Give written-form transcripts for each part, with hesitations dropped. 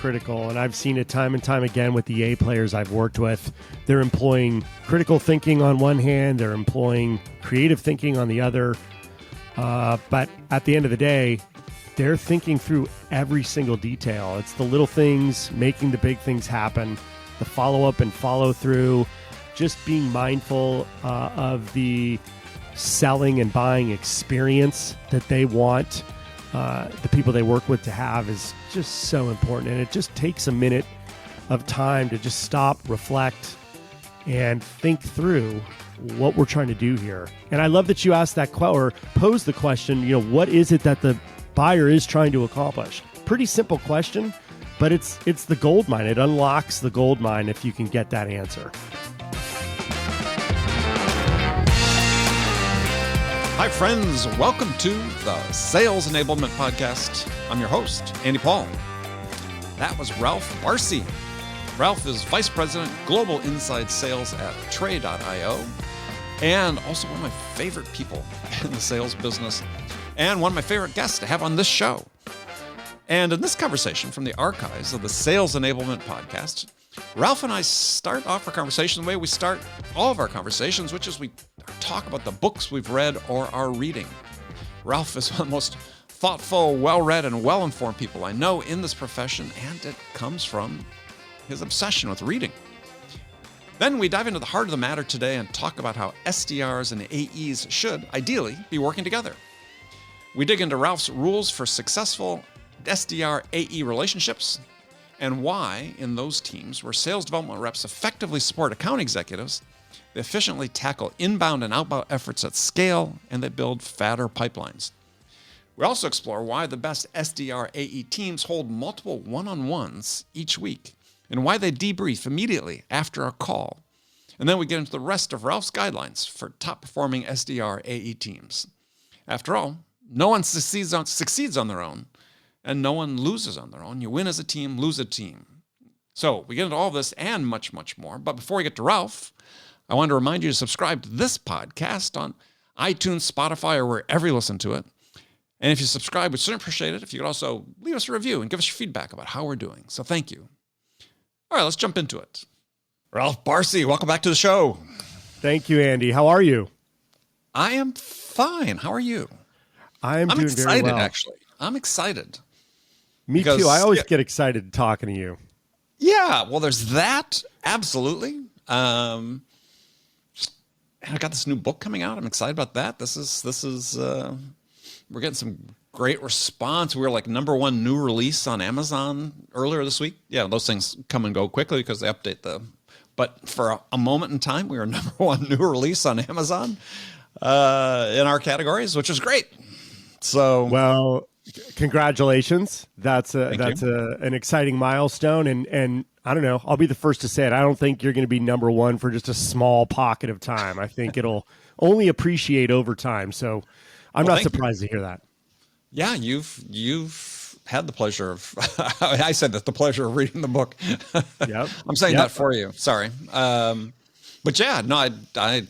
critical, and I've seen it time and time again with the A players I've worked with. They're employing critical thinking on one hand, they're employing creative thinking on the other, but at the end of the day, they're thinking through every single detail. It's the little things making the big things happen, the follow-up and follow-through, just being mindful of the selling and buying experience that they want the people they work with to have is just so important. And it just takes a minute of time to just stop, reflect, and think through what we're trying to do here. And I love that you asked that or posed the question, what is it that the buyer is trying to accomplish? Pretty simple question, but it's the gold mine. It unlocks the gold mine if you can get that answer. Hi, friends. Welcome to the Sales Enablement Podcast. I'm your host, Andy Paul. That was Ralph Barsi. Ralph is Vice President, Global Inside Sales at Tray.io, and also one of my favorite people in the sales business, and one of my favorite guests to have on this show. And in this conversation from the archives of the Sales Enablement Podcast, Ralph and I start off our conversation the way we start all of our conversations, which is we talk about the books we've read or are reading. Ralph is one of the most thoughtful, well-read, and well-informed people I know in this profession, and it comes from his obsession with reading. Then we dive into the heart of the matter today and talk about how SDRs and AEs should, ideally, be working together. We dig into Ralph's rules for successful SDR-AE relationships, and why, in those teams where sales development reps effectively support account executives, they efficiently tackle inbound and outbound efforts at scale, and they build fatter pipelines. We also explore why the best SDR-AE teams hold multiple one-on-ones each week, and why they debrief immediately after a call. And then we get into the rest of Ralph's guidelines for top-performing SDR-AE teams. After all, no one succeeds on their own, and no one loses on their own. You win as a team, lose a team. So we get into all this and much, much more. But before we get to Ralph, I want to remind you to subscribe to this podcast on iTunes, Spotify, or wherever you listen to it. And if you subscribe, we'd certainly appreciate it if you could also leave us a review and give us your feedback about how we're doing. So thank you. All right, let's jump into it. Ralph Barsi, welcome back to the show. Thank you, Andy. How are you? I am fine. How are you? I'm doing excited, very well. Actually. I'm excited. Me too. I always get excited talking to you. Yeah, well, there's that. Absolutely. And I got this new book coming out. I'm excited about that. This is we're getting some great response. We were like #1 new release on Amazon earlier this week. Yeah, those things come and go quickly because they update but for a moment in time, we were #1 new release on Amazon in our categories, which is great. So, well, congratulations. That's an exciting milestone. And I don't know, I'll be the first to say it. I don't think you're going to be #1 for just a small pocket of time. I think it'll only appreciate over time. So I'm not surprised to hear that. Yeah, you've had the pleasure of, I said that, the pleasure of reading the book. Yep. I'm saying that for you. Sorry. But yeah, no, I'm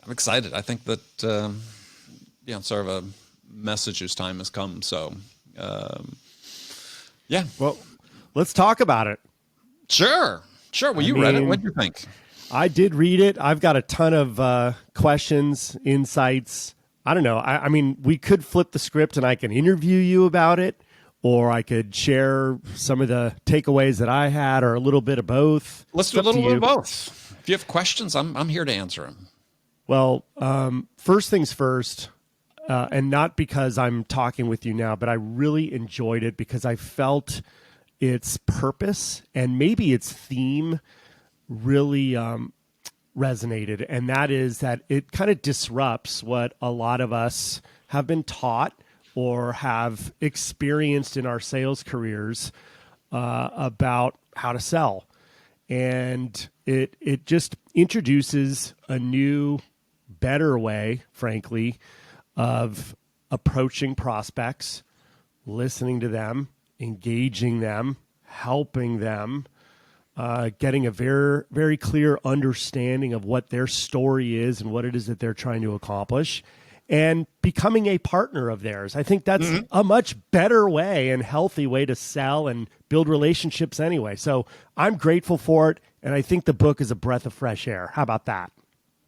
excited. I think that, sort of a message whose time has come. So, yeah. Well, let's talk about it. Sure. Well, you read it. What did you think? I did read it. I've got a ton of questions, insights. I don't know. I mean, we could flip the script and I can interview you about it, or I could share some of the takeaways that I had, or a little bit of both. Let's do a little bit of both. If you have questions, I'm here to answer them. Well, first things first, and not because I'm talking with you now, but I really enjoyed it because I felt its purpose and maybe its theme really resonated. And that is that it kind of disrupts what a lot of us have been taught or have experienced in our sales careers about how to sell. And it just introduces a new, better way, frankly, of approaching prospects, listening to them, engaging them, helping them, getting a very, very clear understanding of what their story is and what it is that they're trying to accomplish, and becoming a partner of theirs. I think that's a much better way and healthy way to sell and build relationships anyway. So I'm grateful for it, and I think the book is a breath of fresh air. How about that?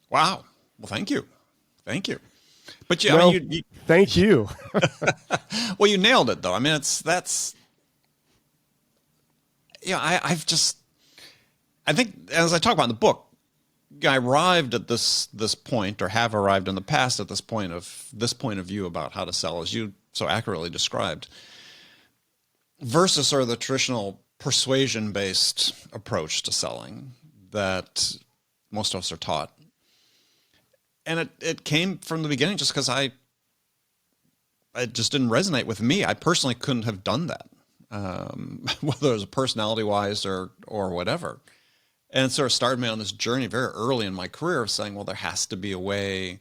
Wow. Well, thank you. Thank you. But thank you. Well, you nailed it, though. I mean, I think, as I talk about in the book, I arrived at this point, or have arrived in the past at this point of view about how to sell, as you so accurately described, versus sort of the traditional persuasion-based approach to selling that most of us are taught. And it came from the beginning just because it just didn't resonate with me. I personally couldn't have done that, whether it was personality-wise or whatever. And it sort of started me on this journey very early in my career of saying, well, there has to be a way,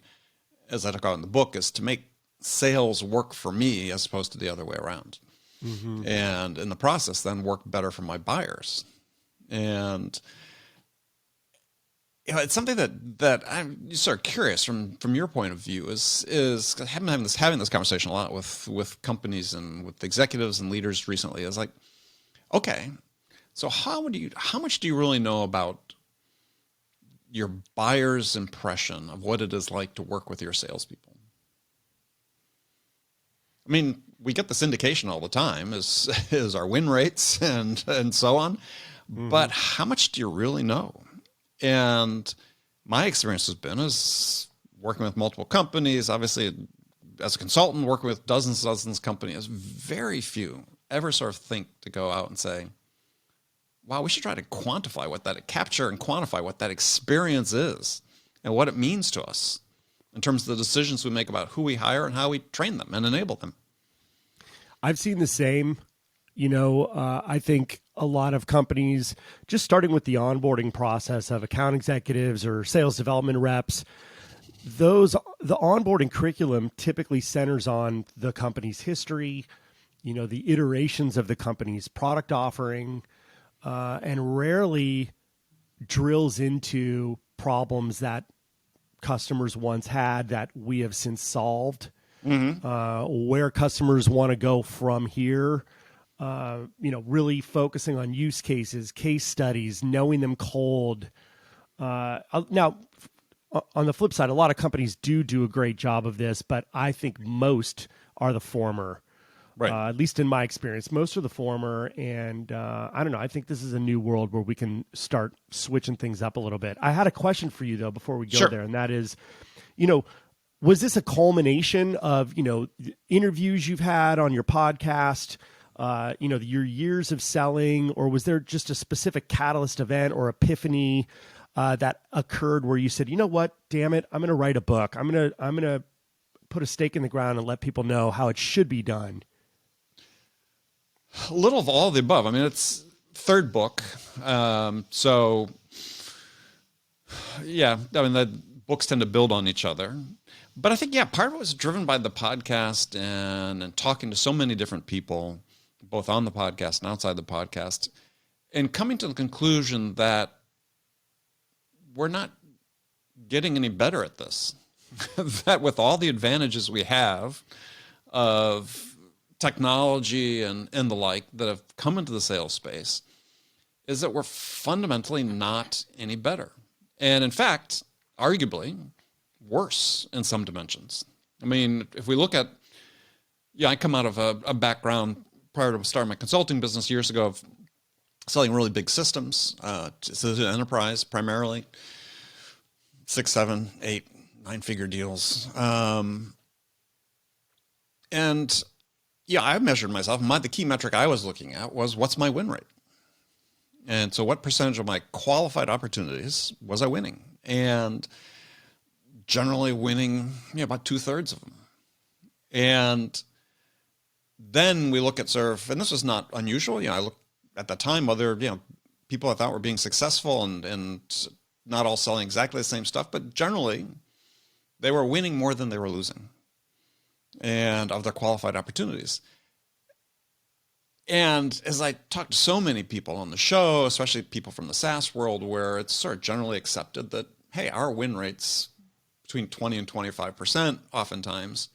as I talk about in the book, is to make sales work for me as opposed to the other way around. Mm-hmm. And in the process, then work better for my buyers. And it's something that I'm sort of curious from your point of view is having this conversation a lot with companies and with executives and leaders recently is like, okay, so how much do you really know about your buyer's impression of what it is like to work with your salespeople? I mean, we get this indication all the time is our win rates and so on, but how much do you really know? And my experience has been is working with multiple companies, obviously as a consultant, working with dozens of companies, very few ever sort of think to go out and say, wow, we should try to capture and quantify what that experience is and what it means to us in terms of the decisions we make about who we hire and how we train them and enable them. I've seen the same. I think a lot of companies, just starting with the onboarding process of account executives or sales development reps, the onboarding curriculum typically centers on the company's history, the iterations of the company's product offering, and rarely drills into problems that customers once had that we have since solved, where customers want to go from here, really focusing on use cases, case studies, knowing them cold. Now, on the flip side, a lot of companies do a great job of this, but I think most are the former. Right. At least in my experience, most are the former. And I don't know. I think this is a new world where we can start switching things up a little bit. I had a question for you, though, before we go there. And that is, was this a culmination of, interviews you've had on your podcast, your years of selling, or was there just a specific catalyst event or epiphany that occurred where you said, you know what, damn it, I'm going to write a book. I'm going to put a stake in the ground and let people know how it should be done? A little of all of the above. I mean, it's third book. So yeah, I mean, the books tend to build on each other, but I think, part of it was driven by the podcast and talking to so many different people, both on the podcast and outside the podcast, and coming to the conclusion that we're not getting any better at this, that with all the advantages we have of technology and the like that have come into the sales space, is that we're fundamentally not any better. And in fact, arguably worse in some dimensions. I mean, if we look at, I come out of a background prior to starting my consulting business years ago of selling really big systems, to the enterprise primarily, 6, 7, 8, 9-figure deals. And I measured myself. The key metric I was looking at was, what's my win rate? And so what percentage of my qualified opportunities was I winning? And generally winning about 2/3 of them. And then we look at and this was not unusual. I looked at the time, other people I thought were being successful and not all selling exactly the same stuff, but generally they were winning more than they were losing, and of their qualified opportunities. And as I talked to so many people on the show, especially people from the SaaS world, where it's sort of generally accepted that, hey, our win rates between 20 and 25% oftentimes,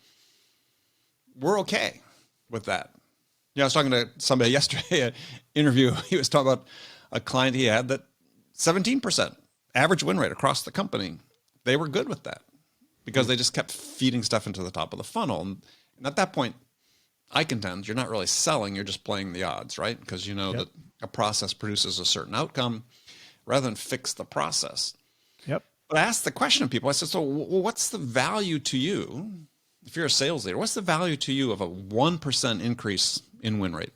we're okay with that. I was talking to somebody yesterday, an interview, he was talking about a client he had that 17% average win rate across the company. They were good with that because they just kept feeding stuff into the top of the funnel. And at that point, I contend you're not really selling, you're just playing the odds, right? Because you know that a process produces a certain outcome rather than fix the process. Yep. But I asked the question of people, I said, so what's the value to you, if you're a sales leader, what's the value to you of a 1% increase in win rate?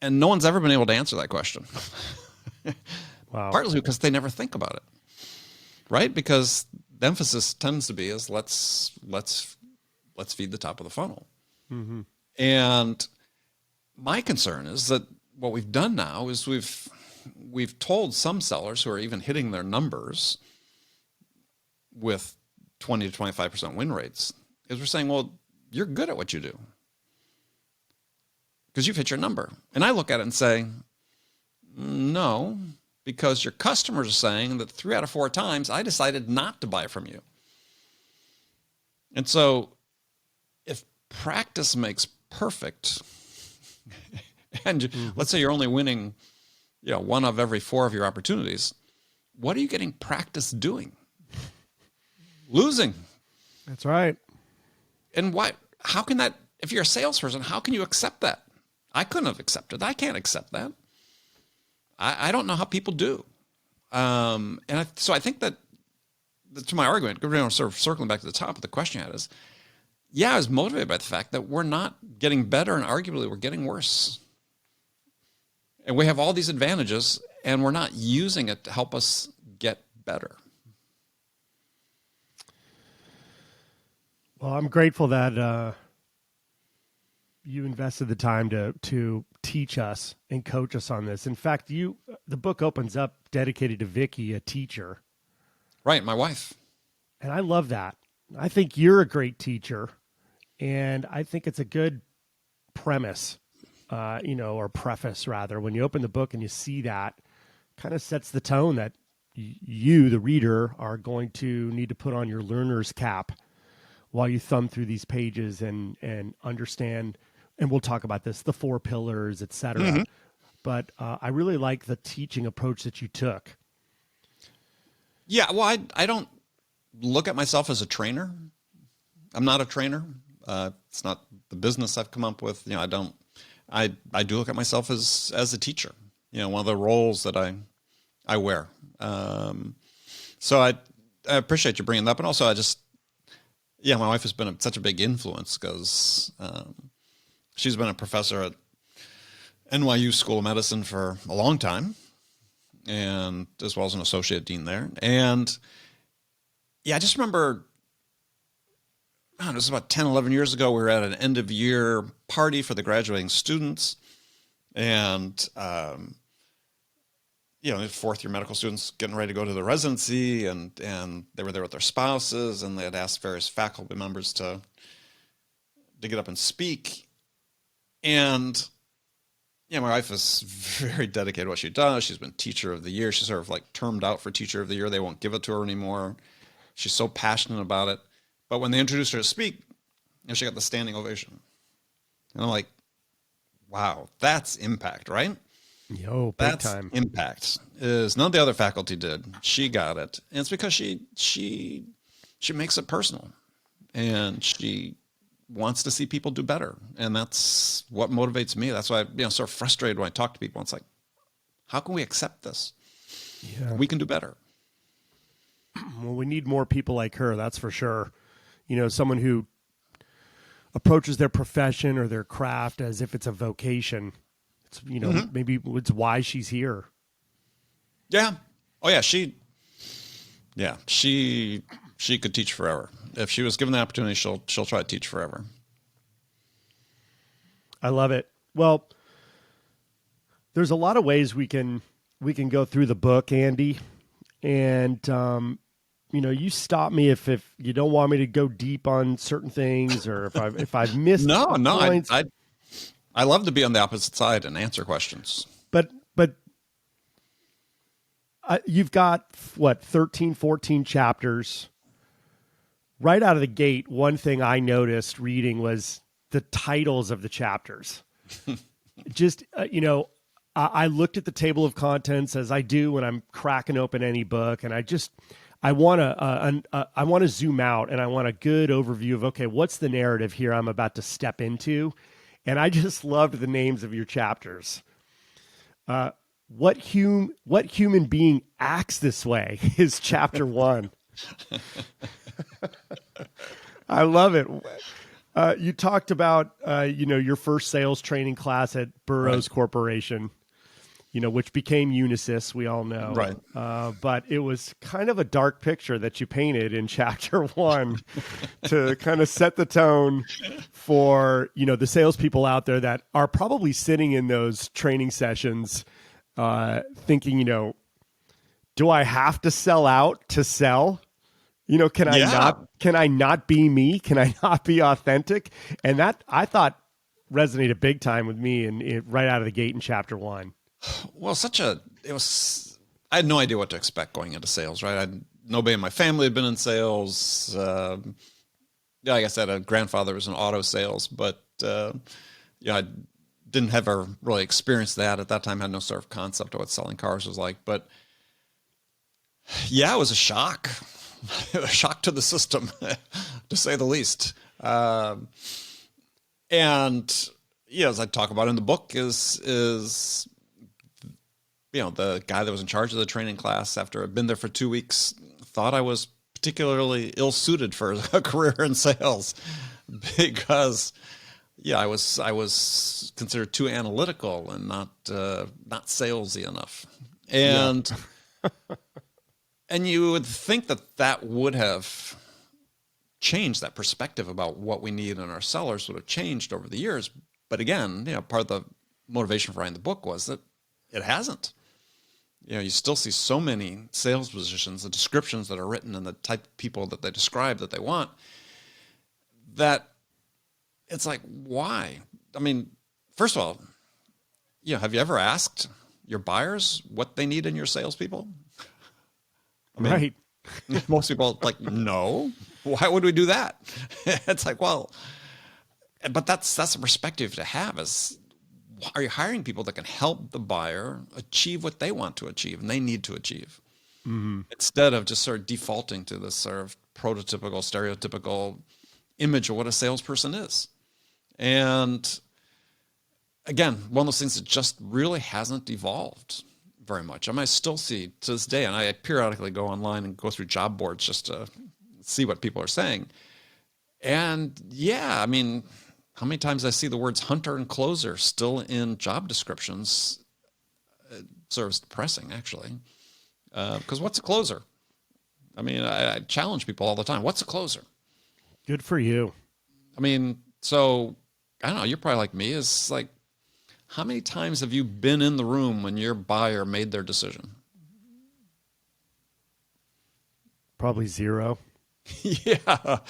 And no one's ever been able to answer that question. Wow. Partly because they never think about it, right? Because the emphasis tends to be is let's feed the top of the funnel. Mm-hmm. And my concern is that what we've done now is we've told some sellers who are even hitting their numbers with 20 to 25% win rates, is we're saying, well, you're good at what you do because you've hit your number. And I look at it and say, no, because your customers are saying that 3 out of 4 times I decided not to buy from you. And so if practice makes perfect, and let's say you're only winning, 1 of every 4 of your opportunities, what are you getting practice doing? Losing. That's right. And how can that, if you're a salesperson, how can you accept that? I couldn't have accepted. I can't accept that. I don't know how people do. So I think that to my argument, sort of circling back to the top of the question you had is, I was motivated by the fact that we're not getting better and arguably we're getting worse. And we have all these advantages and we're not using it to help us get better. Well, I'm grateful that you invested the time to teach us and coach us on this. In fact, the book opens up dedicated to Vicky, a teacher. Right, my wife. And I love that. I think you're a great teacher, and I think it's a good premise, or preface rather. When you open the book and you see that, kind of sets the tone that you, the reader, are going to need to put on your learner's cap while you thumb through these pages and understand, and we'll talk about this, the 4 pillars, et cetera. Mm-hmm. But I really like the teaching approach that you took. Yeah, well, I don't look at myself as a trainer. I'm not a trainer. It's not the business I've come up with. I do look at myself as a teacher. One of the roles that I wear. So I appreciate you bringing that up. And also my wife has been such a big influence because she's been a professor at NYU School of Medicine for a long time, and as well as an associate dean there. And I just remember, it was about 10, 11 years ago, we were at an end of year party for the graduating students. And, 4th year medical students getting ready to go to the residency, and they were there with their spouses, and they had asked various faculty members to get up and speak. And my wife is very dedicated to what she does. She's been teacher of the year. She's sort of like termed out for teacher of the year. They won't give it to her anymore. She's so passionate about it. But when they introduced her to speak, she got the standing ovation. And I'm like, wow, that's impact, right? Yo, big that's time. Impact is none of the other faculty did. She got it. And it's because she makes it personal, and she wants to see people do better. And that's what motivates me. That's why I'm sort of frustrated when I talk to people. It's like, how can we accept this? Yeah. We can do better. Well, we need more people like her. That's for sure. Someone who approaches their profession or their craft as if it's a vocation. It's, mm-hmm. Maybe it's why she's here. Yeah. Oh yeah. She could teach forever. If she was given the opportunity, she'll try to teach forever. I love it. Well, there's a lot of ways we can go through the book, Andy, and you stop me if you don't want me to go deep on certain things, or if I've missed points. I love to be on the opposite side and answer questions. But you've got what, 13, 14 chapters. Right out of the gate, one thing I noticed reading was the titles of the chapters. Just, I looked at the table of contents as I do when I'm cracking open any book, and I want to zoom out, and I want a good overview of, okay, what's the narrative here I'm about to step into? And I just loved the names of your chapters. What human being acts this way is chapter 1. I love it. You talked about, your first sales training class at Burroughs Corporation, which became Unisys, we all know. Right. But it was kind of a dark picture that you painted in chapter 1 to kind of set the tone for, the salespeople out there that are probably sitting in those training sessions thinking, do I have to sell out to sell? Can I not be me? Can I not be authentic? And that, I thought, resonated big time with me and right out of the gate in chapter 1. Well, I had no idea what to expect going into sales, right? Nobody in my family had been in sales. Like I said, a grandfather was in auto sales, but I didn't ever really experience that at that time. Had no sort of concept of what selling cars was like, but yeah, it was a shock. A shock to the system, to say the least. And as I talk about in the book, is the guy that was in charge of the training class, after I'd been there for 2 weeks, thought I was particularly ill-suited for a career in sales because I was considered too analytical and not salesy enough. And and you would think that would have changed, that perspective about what we need in our sellers would have changed over the years. But again, part of the motivation for writing the book was that it hasn't. You still see so many sales positions, the descriptions that are written and the type of people that they describe that they want, that it's like, why? I mean, first of all, have you ever asked your buyers what they need in your salespeople? Right. Most people are like, no, why would we do that? It's like, well, but that's a perspective to have is, are you hiring people that can help the buyer achieve what they want to achieve and they need to achieve? Mm-hmm. Instead of just sort of defaulting to this sort of prototypical, stereotypical image of what a salesperson is. And again, one of those things that just really hasn't evolved very much. I still see to this day, and I periodically go online and go through job boards just to see what people are saying. And how many times I see the words hunter and closer still in job descriptions, sort of depressing, actually. Because what's a closer? I challenge people all the time. What's a closer? Good for you. So I don't know. You're probably like me. Is like, how many times have you been in the room when your buyer made their decision? Probably 0. Yeah.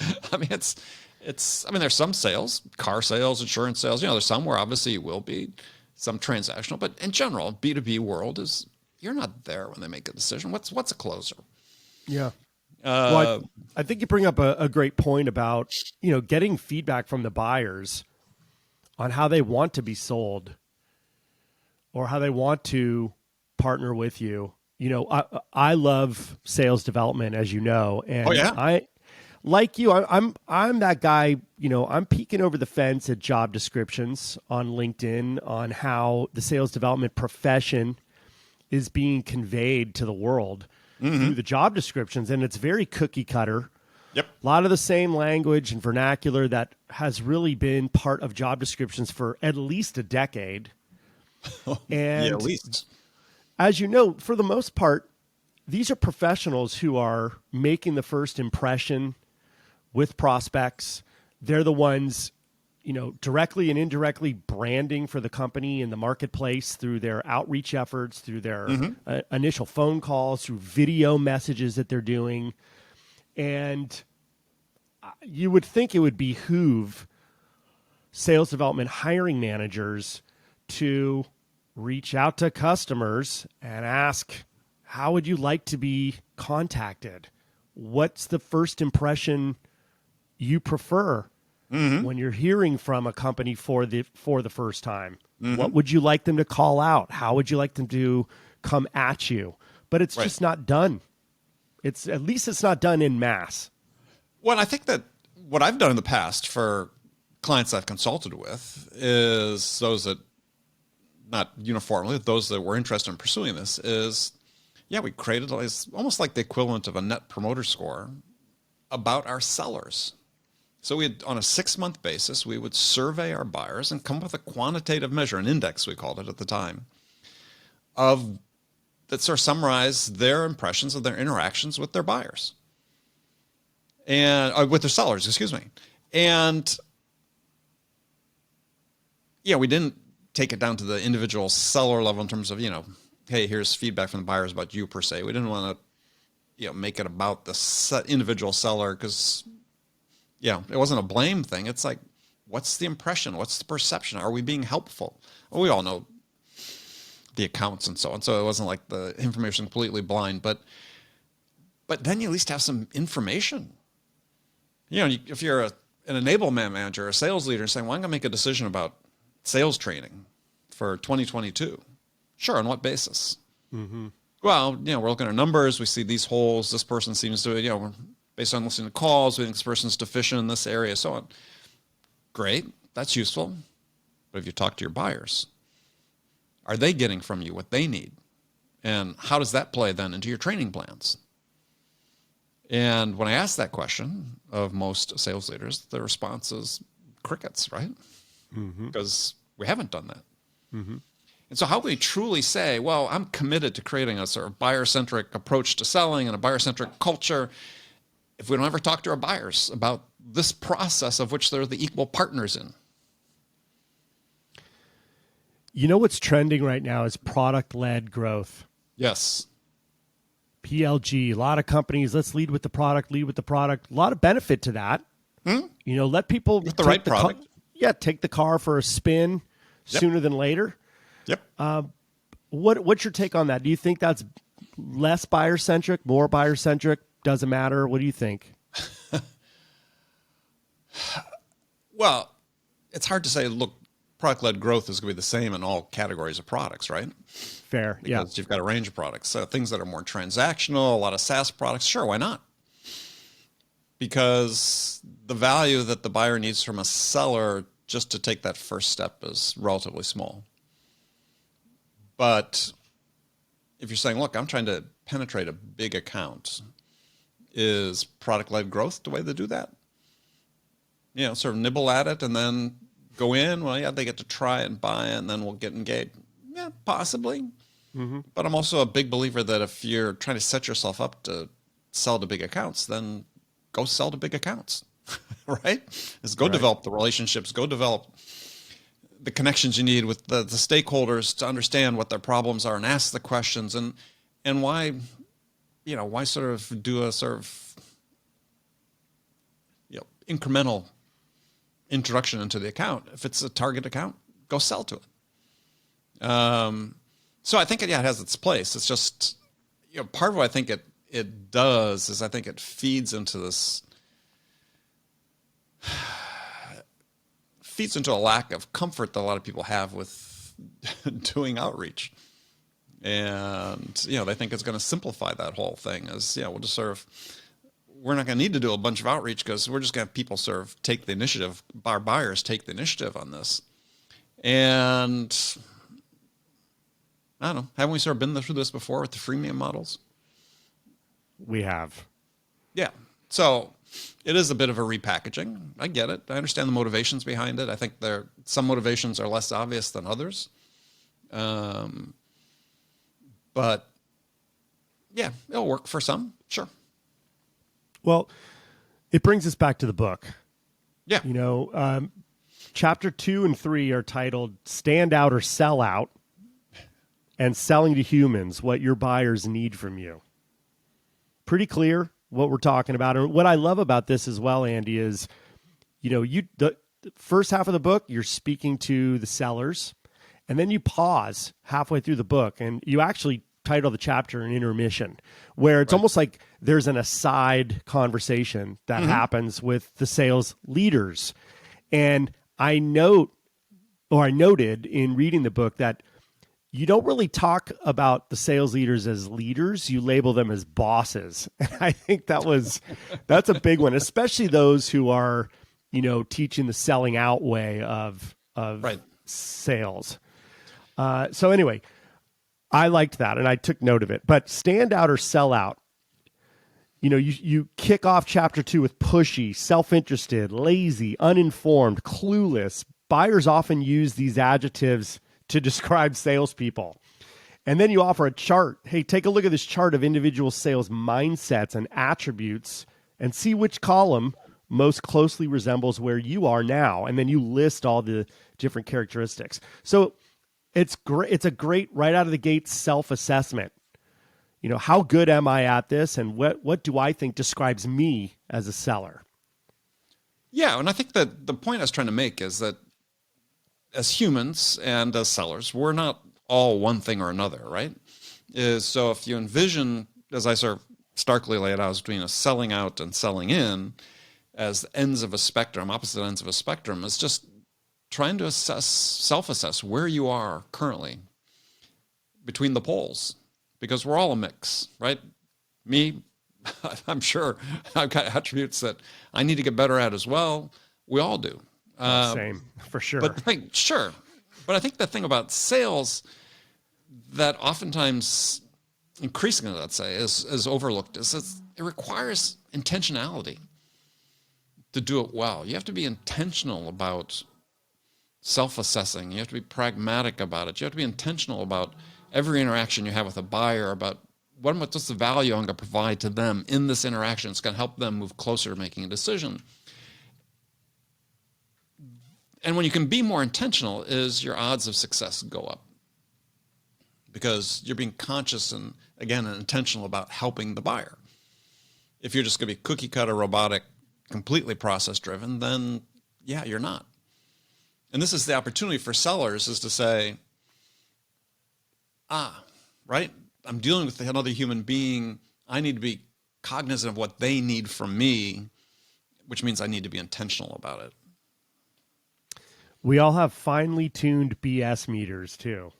There's some sales, car sales, insurance sales. There's some where obviously you will be some transactional, but in general, B2B world is, you're not there when they make a decision. What's a closer? Yeah. Well, I think you bring up a great point about, getting feedback from the buyers on how they want to be sold or how they want to partner with you. I love sales development, as you know, and I'm that guy, I'm peeking over the fence at job descriptions on LinkedIn on how the sales development profession is being conveyed to the world through the job descriptions. And it's very cookie cutter. Yep. A lot of the same language and vernacular that has really been part of job descriptions for at least a decade. And at least. As you know, for the most part, these are professionals who are making the first impression with prospects. They're the ones, directly and indirectly branding for the company in the marketplace through their outreach efforts, through their initial phone calls, through video messages that they're doing. And you would think it would behoove sales development hiring managers to reach out to customers and ask, how would you like to be contacted? What's the first impression you prefer when you're hearing from a company for the first time? What would you like them to call out? How would you like them to come at you? But it's just not done. At least it's not done in mass. Well, I think that what I've done in the past for clients I've consulted with is those that, not uniformly, those that were interested in pursuing this is, we created almost like the equivalent of a net promoter score about our sellers. So on a 6-month basis, we would survey our buyers and come up with a quantitative measure, an index we called it at the time, that sort of summarized their impressions of their interactions with their buyers. And with their sellers, excuse me. And we didn't take it down to the individual seller level in terms of, hey, here's feedback from the buyers about you per se. We didn't want to, make it about the individual seller because, it wasn't a blame thing. It's like, what's the impression? What's the perception? Are we being helpful? Well, we all know the accounts and so on. So it wasn't like the information completely blind, but then you at least have some information. If you're an enablement manager, a sales leader saying, well, I'm going to make a decision about sales training for 2022. Sure. On what basis? Mm-hmm. Well, we're looking at numbers. We see these holes. This person seems to, based on listening to calls, we think this person's deficient in this area, so on. Great. That's useful. But if you talk to your buyers, are they getting from you what they need? And how does that play then into your training plans? And when I ask that question of most sales leaders, the response is crickets, right? Because we haven't done that. And so how can we truly say, well, I'm committed to creating a sort of buyer-centric approach to selling and a buyer-centric culture if we don't ever talk to our buyers about this process of which they're the equal partners in? What's trending right now is product-led growth. Yes. PLG, a lot of companies, let's lead with the product. A lot of benefit to that. Let people with the right product. Take the car for a spin sooner than later. Yep. What's your take on that? Do you think that's less buyer-centric, more buyer-centric? Doesn't matter. What do you think? Well, it's hard to say, look, product-led growth is going to be the same in all categories of products, right? Fair, because you've got a range of products. So things that are more transactional, a lot of SaaS products, sure, why not? Because the value that the buyer needs from a seller just to take that first step is relatively small. But if you're saying, look, I'm trying to penetrate a big account, is product-led growth the way to do that? Sort of nibble at it and then go in. Well, they get to try and buy it, and then we'll get engaged. Yeah, possibly. But I'm also a big believer that if you're trying to set yourself up to sell to big accounts, then go sell to big accounts, right? Go develop the relationships, go develop the connections you need with the stakeholders to understand what their problems are and ask the questions and why, why sort of do a sort of, incremental introduction into the account. If it's a target account, go sell to it. So I think it has its place. It's just, part of what I think it does is I think it feeds into this, feeds into a lack of comfort that a lot of people have with doing outreach. And, they think it's going to simplify that whole thing as, we'll just sort of, we're not going to need to do a bunch of outreach because we're just going to have people sort of take the initiative, our buyers take the initiative on this. And I don't know, haven't we sort of been through this before with the freemium models? We have. Yeah. So it is a bit of a repackaging. I get it. I understand the motivations behind it. I think some motivations are less obvious than others. But yeah, it'll work for some. Sure. Well, it brings us back to the book. Yeah. Chapter 2 and 3 are titled Stand Out or Sell Out and Selling to Humans, What Your Buyers Need from You. Pretty clear what we're talking about. And what I love about this as well, Andy, is, the first half of the book, you're speaking to the sellers, and then you pause halfway through the book and you actually title the chapter an intermission, where it's almost like there's an aside conversation that happens with the sales leaders. And I noted in reading the book that you don't really talk about the sales leaders as leaders. You label them as bosses. And I think that's a big one, especially those who are, teaching the selling out way of sales. So anyway, I liked that and I took note of it. But stand out or sell out. You kick off chapter 2 with pushy, self-interested, lazy, uninformed, clueless. Buyers often use these adjectives to describe salespeople. And then you offer a chart. Hey, take a look at this chart of individual sales mindsets and attributes and see which column most closely resembles where you are now. And then you list all the different characteristics. So it's great. It's a great right out of the gate self-assessment. How good am I at this? And what do I think describes me as a seller? Yeah. And I think that the point I was trying to make is that as humans and as sellers, we're not all one thing or another, right? So if you envision, as I sort of starkly laid out, between a selling out and selling in as ends of a spectrum, opposite ends of a spectrum, is just trying to self-assess where you are currently between the poles, because we're all a mix, right? Me, I'm sure I've got attributes that I need to get better at as well. We all do. Same, for sure. But I think the thing about sales that oftentimes, increasingly, let's say, is overlooked is it requires intentionality to do it well. You have to be intentional about self-assessing. You have to be pragmatic about it. You have to be intentional about every interaction you have with a buyer, about what's the value I'm going to provide to them in this interaction. It's going to help them move closer to making a decision. And when you can be more intentional, is your odds of success go up, because you're being conscious and, again, intentional about helping the buyer. If you're just going to be cookie cutter, robotic, completely process driven, then yeah, you're not. And this is the opportunity for sellers, is to say, right, I'm dealing with another human being. I need to be cognizant of what they need from me, which means I need to be intentional about it. We all have finely tuned BS meters too.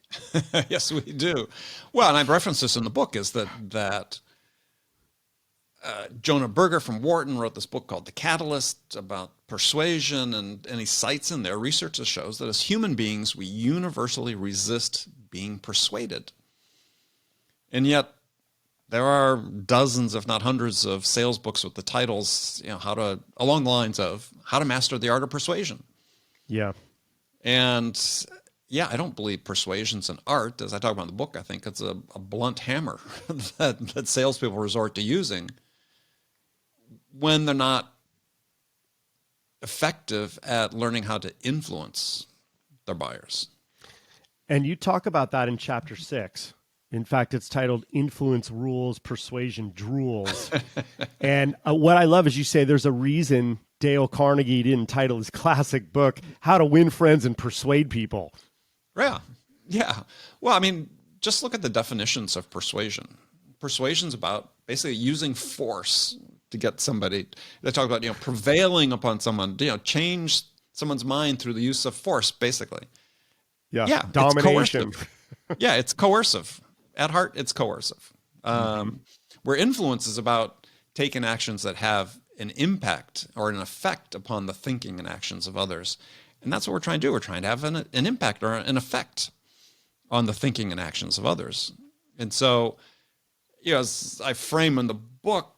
Yes, we do. Well, and I've referenced this in the book, is that Jonah Berger from Wharton wrote this book called The Catalyst about persuasion, and he cites in there research that shows that as human beings, we universally resist being persuaded. And yet there are dozens, if not hundreds, of sales books with the titles, along the lines of How to Master the Art of Persuasion. Yeah. And yeah, I don't believe persuasion's an art. As I talk about in the book, I think it's a blunt hammer that salespeople resort to using when they're not effective at learning how to influence their buyers. And you talk about that in chapter 6. In fact, it's titled Influence Rules, Persuasion Drools. And what I love is you say there's a reason Dale Carnegie didn't title his classic book, How to Win Friends and Persuade People. Yeah. Yeah. Well, I mean, just look at the definitions of persuasion. Persuasion's about basically using force to get somebody. They talk about, prevailing upon someone, change someone's mind through the use of force, basically. Yeah. Domination. Yeah, it's coercive. At heart, it's coercive. Where influence is about taking actions that have an impact or an effect upon the thinking and actions of others. And that's what we're trying to do. We're trying to have an impact or an effect on the thinking and actions of others. And so, as I frame in the book,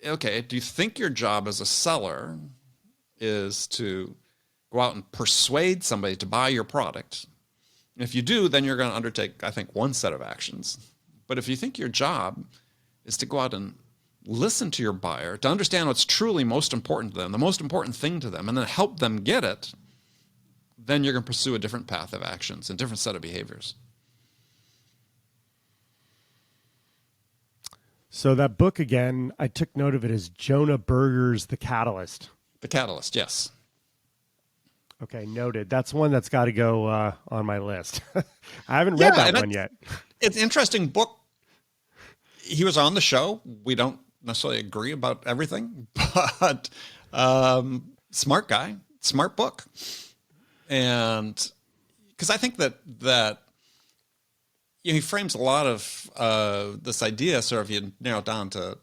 okay, do you think your job as a seller is to go out and persuade somebody to buy your product? And if you do, then you're going to undertake, I think, one set of actions. But if you think your job is to go out and listen to your buyer, to understand what's truly most important to them, the most important thing to them, and then help them get it, then you're going to pursue a different path of actions and different set of behaviors. So that book, again, I took note of it as Jonah Berger's The Catalyst. The Catalyst, yes. Okay, noted. That's one that's got to go on my list. I haven't read that one yet. It's an interesting book he was on the show. We don't necessarily agree about everything, but smart guy, smart book. And because I think that he frames a lot of this idea, sort of, you narrow it down to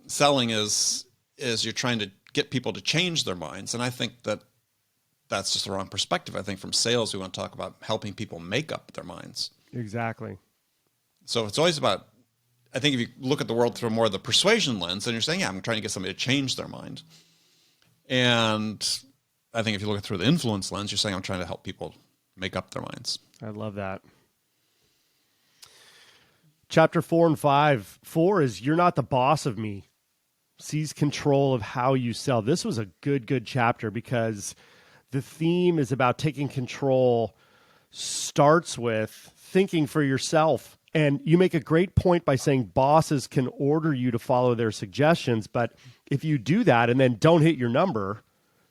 selling is you're trying to get people to change their minds. And I think that that's just the wrong perspective. I think from sales, we want to talk about helping people make up their minds. Exactly. So it's always about, I think if you look at the world through more of the persuasion lens, then you're saying, yeah, I'm trying to get somebody to change their mind. And I think if you look at it through the influence lens, you're saying I'm trying to help people make up their minds. I love that. Chapter 4 and 5. 4 is you're not the boss of me. Seize control of how you sell. This was a good chapter because the theme is about taking control, starts with thinking for yourself. And you make a great point by saying bosses can order you to follow their suggestions, but if you do that and then don't hit your number,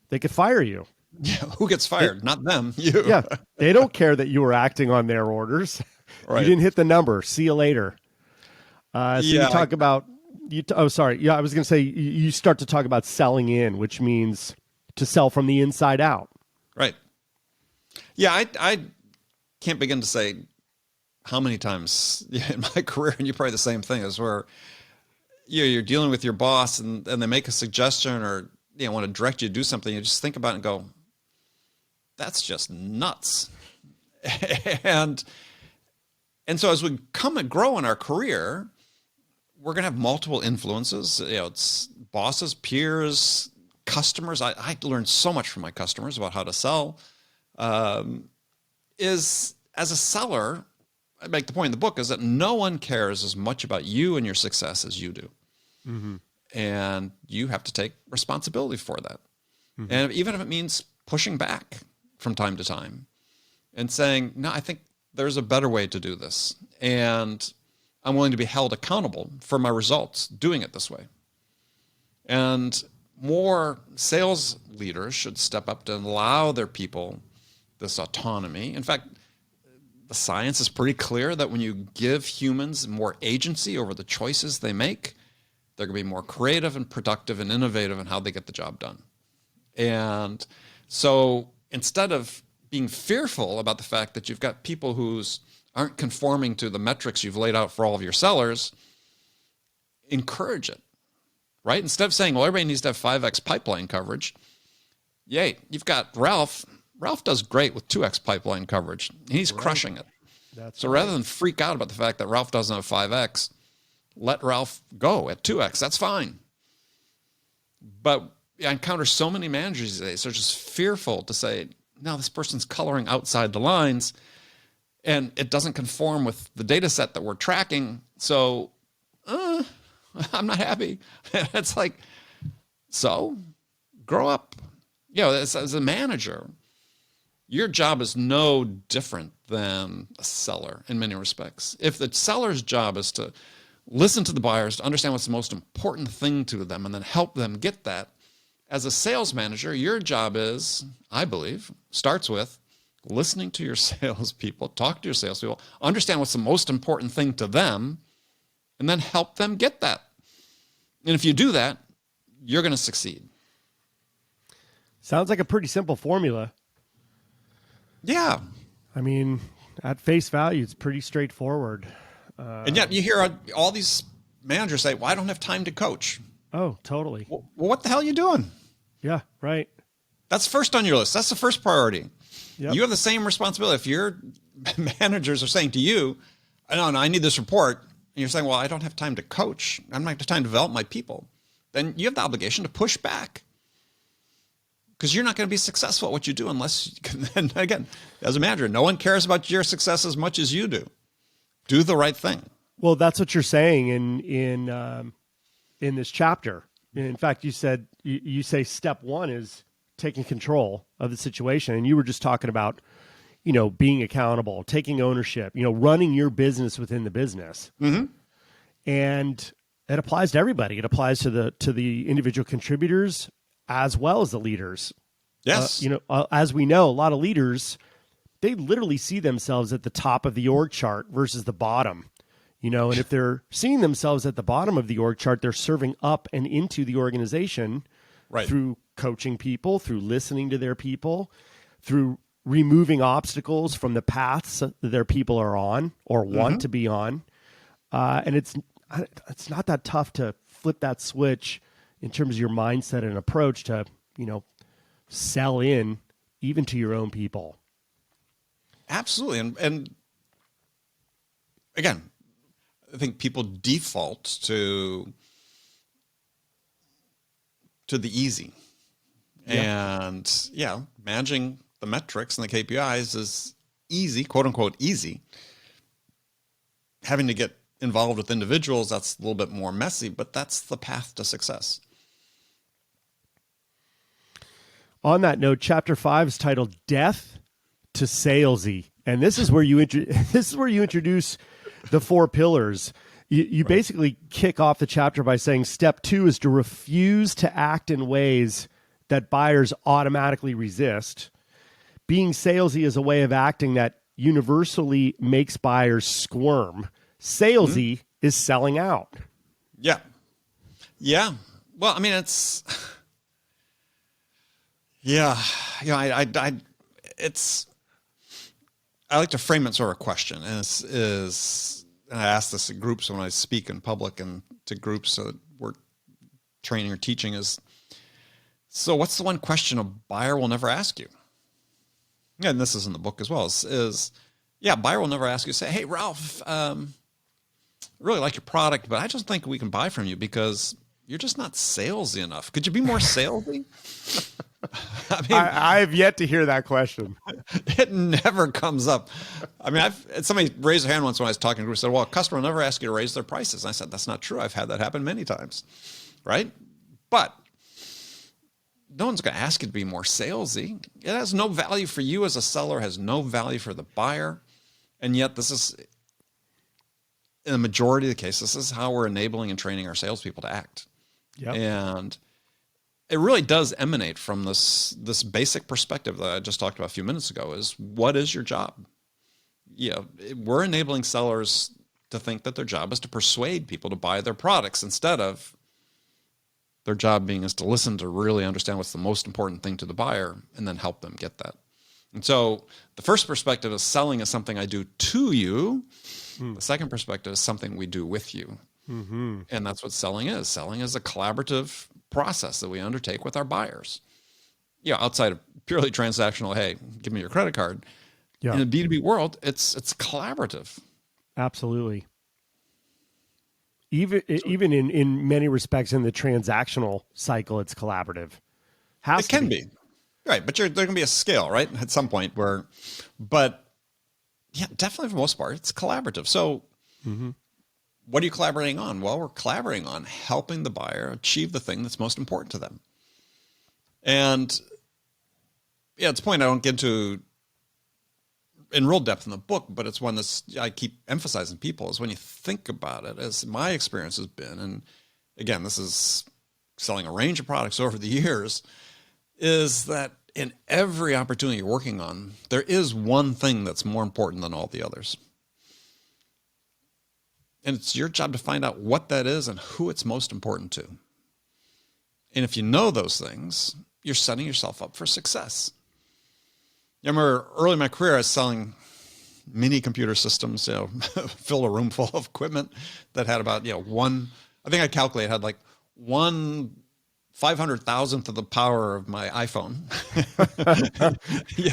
they could fire you. Yeah, who gets fired? Not them. You. Yeah, they don't care that you were acting on their orders. Right. You didn't hit the number. See you later. You talk about I was going to say you start to talk about selling in, which means to sell from the inside out. Right. Yeah, I can't begin to say how many times in my career, and you're probably the same thing, is where you're dealing with your boss and they make a suggestion or want to direct you to do something. You just think about it and go, that's just nuts. and so as we come and grow in our career, we're going to have multiple influences. It's bosses, peers, customers. I learned so much from my customers about how to sell. As a seller, I make the point in the book is that no one cares as much about you and your success as you do. Mm-hmm. And you have to take responsibility for that. Mm-hmm. And even if it means pushing back from time to time and saying, no, I think there's a better way to do this. And I'm willing to be held accountable for my results doing it this way. And more sales leaders should step up to allow their people this autonomy. In fact, the science is pretty clear that when you give humans more agency over the choices they make, they're going to be more creative and productive and innovative in how they get the job done. And so instead of being fearful about the fact that you've got people who aren't conforming to the metrics you've laid out for all of your sellers, encourage it, right? Instead of saying, well, everybody needs to have 5X pipeline coverage. Yay, you've got Ralph. Ralph does great with 2X pipeline coverage. He's crushing it. So rather than freak out about the fact that Ralph doesn't have 5X, let Ralph go at 2X. That's fine. But I encounter so many managers these days. They're just fearful to say, no, this person's coloring outside the lines and it doesn't conform with the data set that we're tracking. So I'm not happy. It's like, so grow up. As a manager, your job is no different than a seller in many respects. If the seller's job is to listen to the buyers, to understand what's the most important thing to them, and then help them get that, as a sales manager, your job is, I believe, starts with listening to your salespeople, talk to your salespeople, understand what's the most important thing to them, and then help them get that. And if you do that, you're going to succeed. Sounds like a pretty simple formula. Yeah. I mean, at face value, it's pretty straightforward. And yet you hear all these managers say, well, I don't have time to coach. Oh, totally. Well, what the hell are you doing? Yeah, right. That's first on your list. That's the first priority. Yep. You have the same responsibility. If your managers are saying to you, no, I need this report, and you're saying, well, I don't have time to coach. I don't have time to develop my people. Then you have the obligation to push back. Because you're not going to be successful at what you do unless, and again, as a manager, no one cares about your success as much as you do. Do the right thing. Well, that's what you're saying in this chapter. In fact, you say step one is taking control of the situation, and you were just talking about, being accountable, taking ownership, running your business within the business, mm-hmm. And it applies to everybody. It applies to the individual contributors as well as the leaders. Yes. As we know, a lot of leaders, they literally see themselves at the top of the org chart versus the bottom. And if they're seeing themselves at the bottom of the org chart, they're serving up and into the organization through coaching people, through listening to their people, through removing obstacles from the paths that their people are on or want to be on. And it's not that tough to flip that switch in terms of your mindset and approach to, sell in even to your own people. Absolutely. And again, I think people default to the easy. And managing the metrics and the KPIs is easy, quote unquote, easy. Having to get involved with individuals, that's a little bit more messy, but that's the path to success. On that note, chapter 5 is titled Death to Salesy. And this is where you introduce the 4 pillars. You basically kick off the chapter by saying step 2 is to refuse to act in ways that buyers automatically resist. Being salesy is a way of acting that universally makes buyers squirm. Salesy is selling out. Yeah. Yeah. Well, I mean, it's, I like to frame it sort of a question. And and I ask this in groups when I speak in public and to groups that we're training or teaching is, so what's the one question a buyer will never ask you? And this is in the book as well, buyer will never ask you, say, hey, Ralph, I really like your product, but I just think we can buy from you because you're just not salesy enough. Could you be more salesy? I mean, I've yet to hear that question. It never comes up. I mean, somebody raised their hand once when I was talking to a group, said, well, a customer will never ask you to raise their prices. And I said, that's not true. I've had that happen many times, right? But no one's going to ask you to be more salesy. It has no value for you as a seller, has no value for the buyer. And yet this is, in the majority of the cases, this is how we're enabling and training our salespeople to act. Yep. And it really does emanate from this basic perspective that I just talked about a few minutes ago is, what is your job? We're enabling sellers to think that their job is to persuade people to buy their products instead of their job being is to listen, to really understand what's the most important thing to the buyer and then help them get that. And so the first perspective is selling is something I do to you. The second perspective is something we do with you. Mm-hmm. And that's what selling is. Selling is a collaborative process that we undertake with our buyers. Outside of purely transactional, hey, give me your credit card. Yeah. In a B2B world, it's collaborative. Absolutely. Even in many respects in the transactional cycle, it's collaborative. It can be. Right, but there can be a scale, right? At some point but definitely for the most part, it's collaborative. So what are you collaborating on? Well, we're collaborating on helping the buyer achieve the thing that's most important to them. And it's a point I don't get into in real depth in the book, but it's one I keep emphasizing people is when you think about it, as my experience has been, and again, this is selling a range of products over the years, is that in every opportunity you're working on, there is one thing that's more important than all the others. And it's your job to find out what that is and who it's most important to. And if you know those things, you're setting yourself up for success. I remember early in my career, I was selling mini computer systems, fill a room full of equipment that had about, I think I calculated had like 1/500,000th of the power of my iPhone.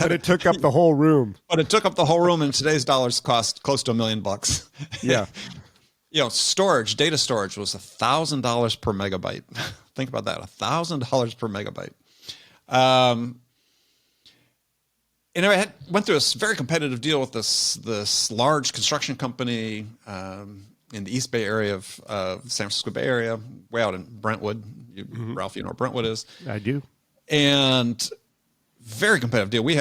But it took up the whole room. But it took up the whole room, and today's dollars cost close to $1 million. Yeah. Data storage was $1,000 per megabyte. Think about that, $1,000 per megabyte. And I went through a very competitive deal with this large construction company in the East Bay area of San Francisco Bay Area, way out in Brentwood. Ralph, you know where Brentwood is? I do. And very competitive deal. We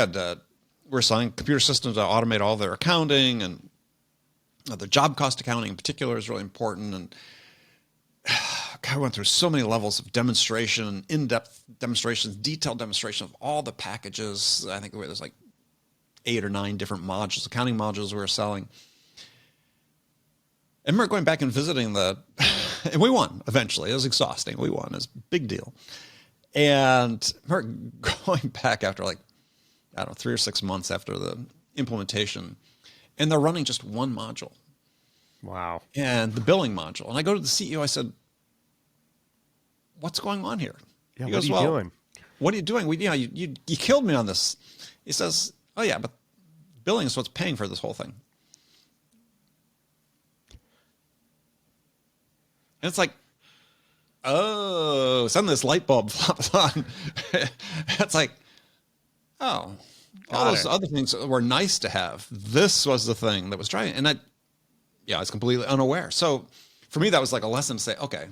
were selling computer systems to automate all their accounting, and their job cost accounting in particular is really important. And I went through so many levels of demonstration, in-depth demonstrations, detailed demonstration of all the packages. I think there's like 8 or 9 different modules, accounting modules we were selling. I remember going back and visiting and we won eventually. It was exhausting. We won. It was a big deal. And I remember going back after 3 or 6 months after the implementation, and they're running just one module. Wow. And the billing module. And I go to the CEO, I said, what's going on here? Yeah, he what goes, are you doing? What are you doing? You killed me on this. He says, oh yeah, but billing is what's paying for this whole thing. And it's like, oh, suddenly this light bulb flops on. It's like, oh, all those other things were nice to have. This was the thing that was driving. And I was completely unaware. So for me, that was like a lesson to say, okay,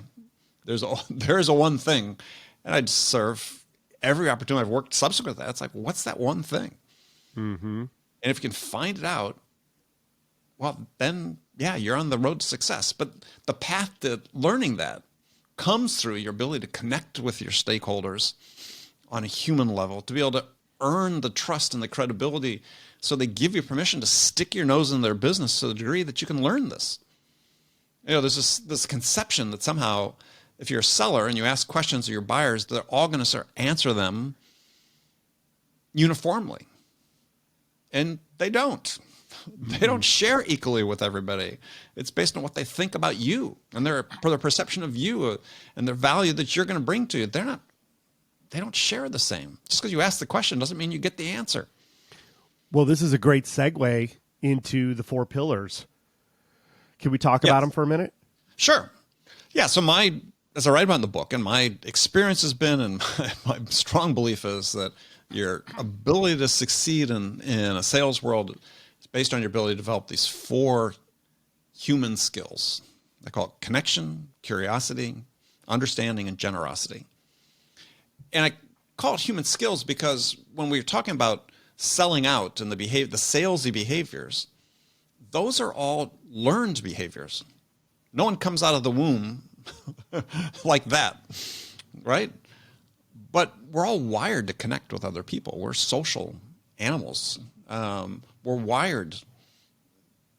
there's a one thing. And I'd serve every opportunity I've worked subsequent to that. It's like, what's that one thing? Mm-hmm. And if you can find it out, well, then, yeah, you're on the road to success. But the path to learning that comes through your ability to connect with your stakeholders on a human level, to be able to earn the trust and the credibility so they give you permission to stick your nose in their business to the degree that you can learn this. There's this conception that somehow if you're a seller and you ask questions of your buyers, they're all going to answer them uniformly. And they don't. They don't share equally with everybody. It's based on what they think about you and their perception of you and their value that you're going to bring to you. They don't share the same. Just because you ask the question doesn't mean you get the answer. Well, this is a great segue into the 4 pillars. Can we talk about them for a minute? Sure. Yeah. So as I write about in the book, and my experience has been, and my strong belief is that your ability to succeed in a sales world is based on your ability to develop these 4 human skills. I call it connection, curiosity, understanding, and generosity. And I call it human skills because when we're talking about selling out and the salesy behaviors, those are all learned behaviors. No one comes out of the womb like that, right? But we're all wired to connect with other people. We're social animals. We're wired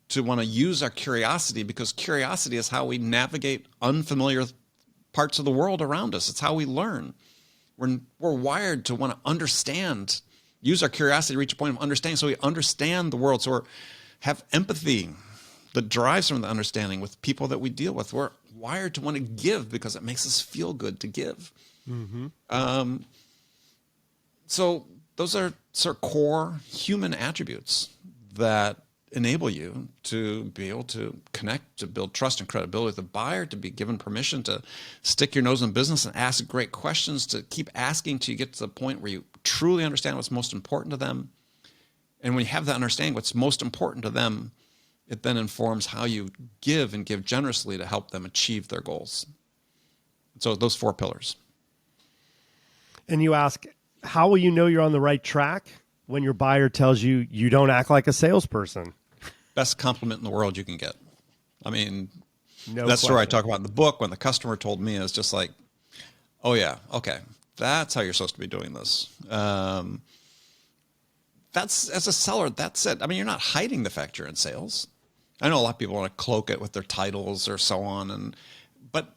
to want to use our curiosity because curiosity is how we navigate unfamiliar parts of the world around us. It's how we learn. We're wired to want to understand, use our curiosity to reach a point of understanding so we understand the world. So we have empathy that drives from the understanding with people that we deal with. We're wired to want to give because it makes us feel good to give. Mm-hmm. So those are sort of core human attributes that enable you to be able to connect, to build trust and credibility with the buyer, to be given permission to stick your nose in business and ask great questions, to keep asking till you get to the point where you truly understand what's most important to them. And when you have that understanding what's most important to them, it then informs how you give and give generously to help them achieve their goals. So those 4 pillars. And you ask, how will you know you're on the right track? When your buyer tells you you don't act like a salesperson. Best compliment in the world you can get. I mean, No that story I question. talk about in the book, when the customer told me, it's just like, oh yeah, okay, that's how you're supposed to be doing this. That's, as a seller, that's it. I mean, you're not hiding the fact you're in sales. I know a lot of people want to cloak it with their titles or so on, but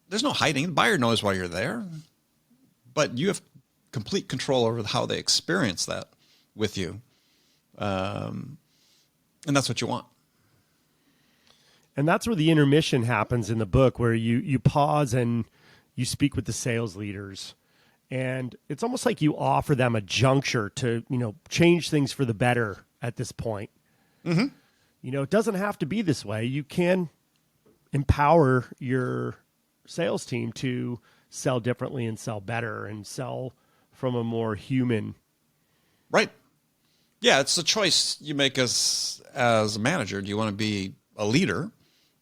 there's no hiding. The buyer knows why you're there, but you have complete control over how they experience that with you. And that's what you want. And that's where the intermission happens in the book, where you pause and you speak with the sales leaders. And it's almost like you offer them a juncture to, change things for the better at this point. Mm-hmm. It doesn't have to be this way. You can empower your sales team to sell differently and sell better and sell from a more human. Right. Yeah, it's a choice you make as a manager. Do you want to be a leader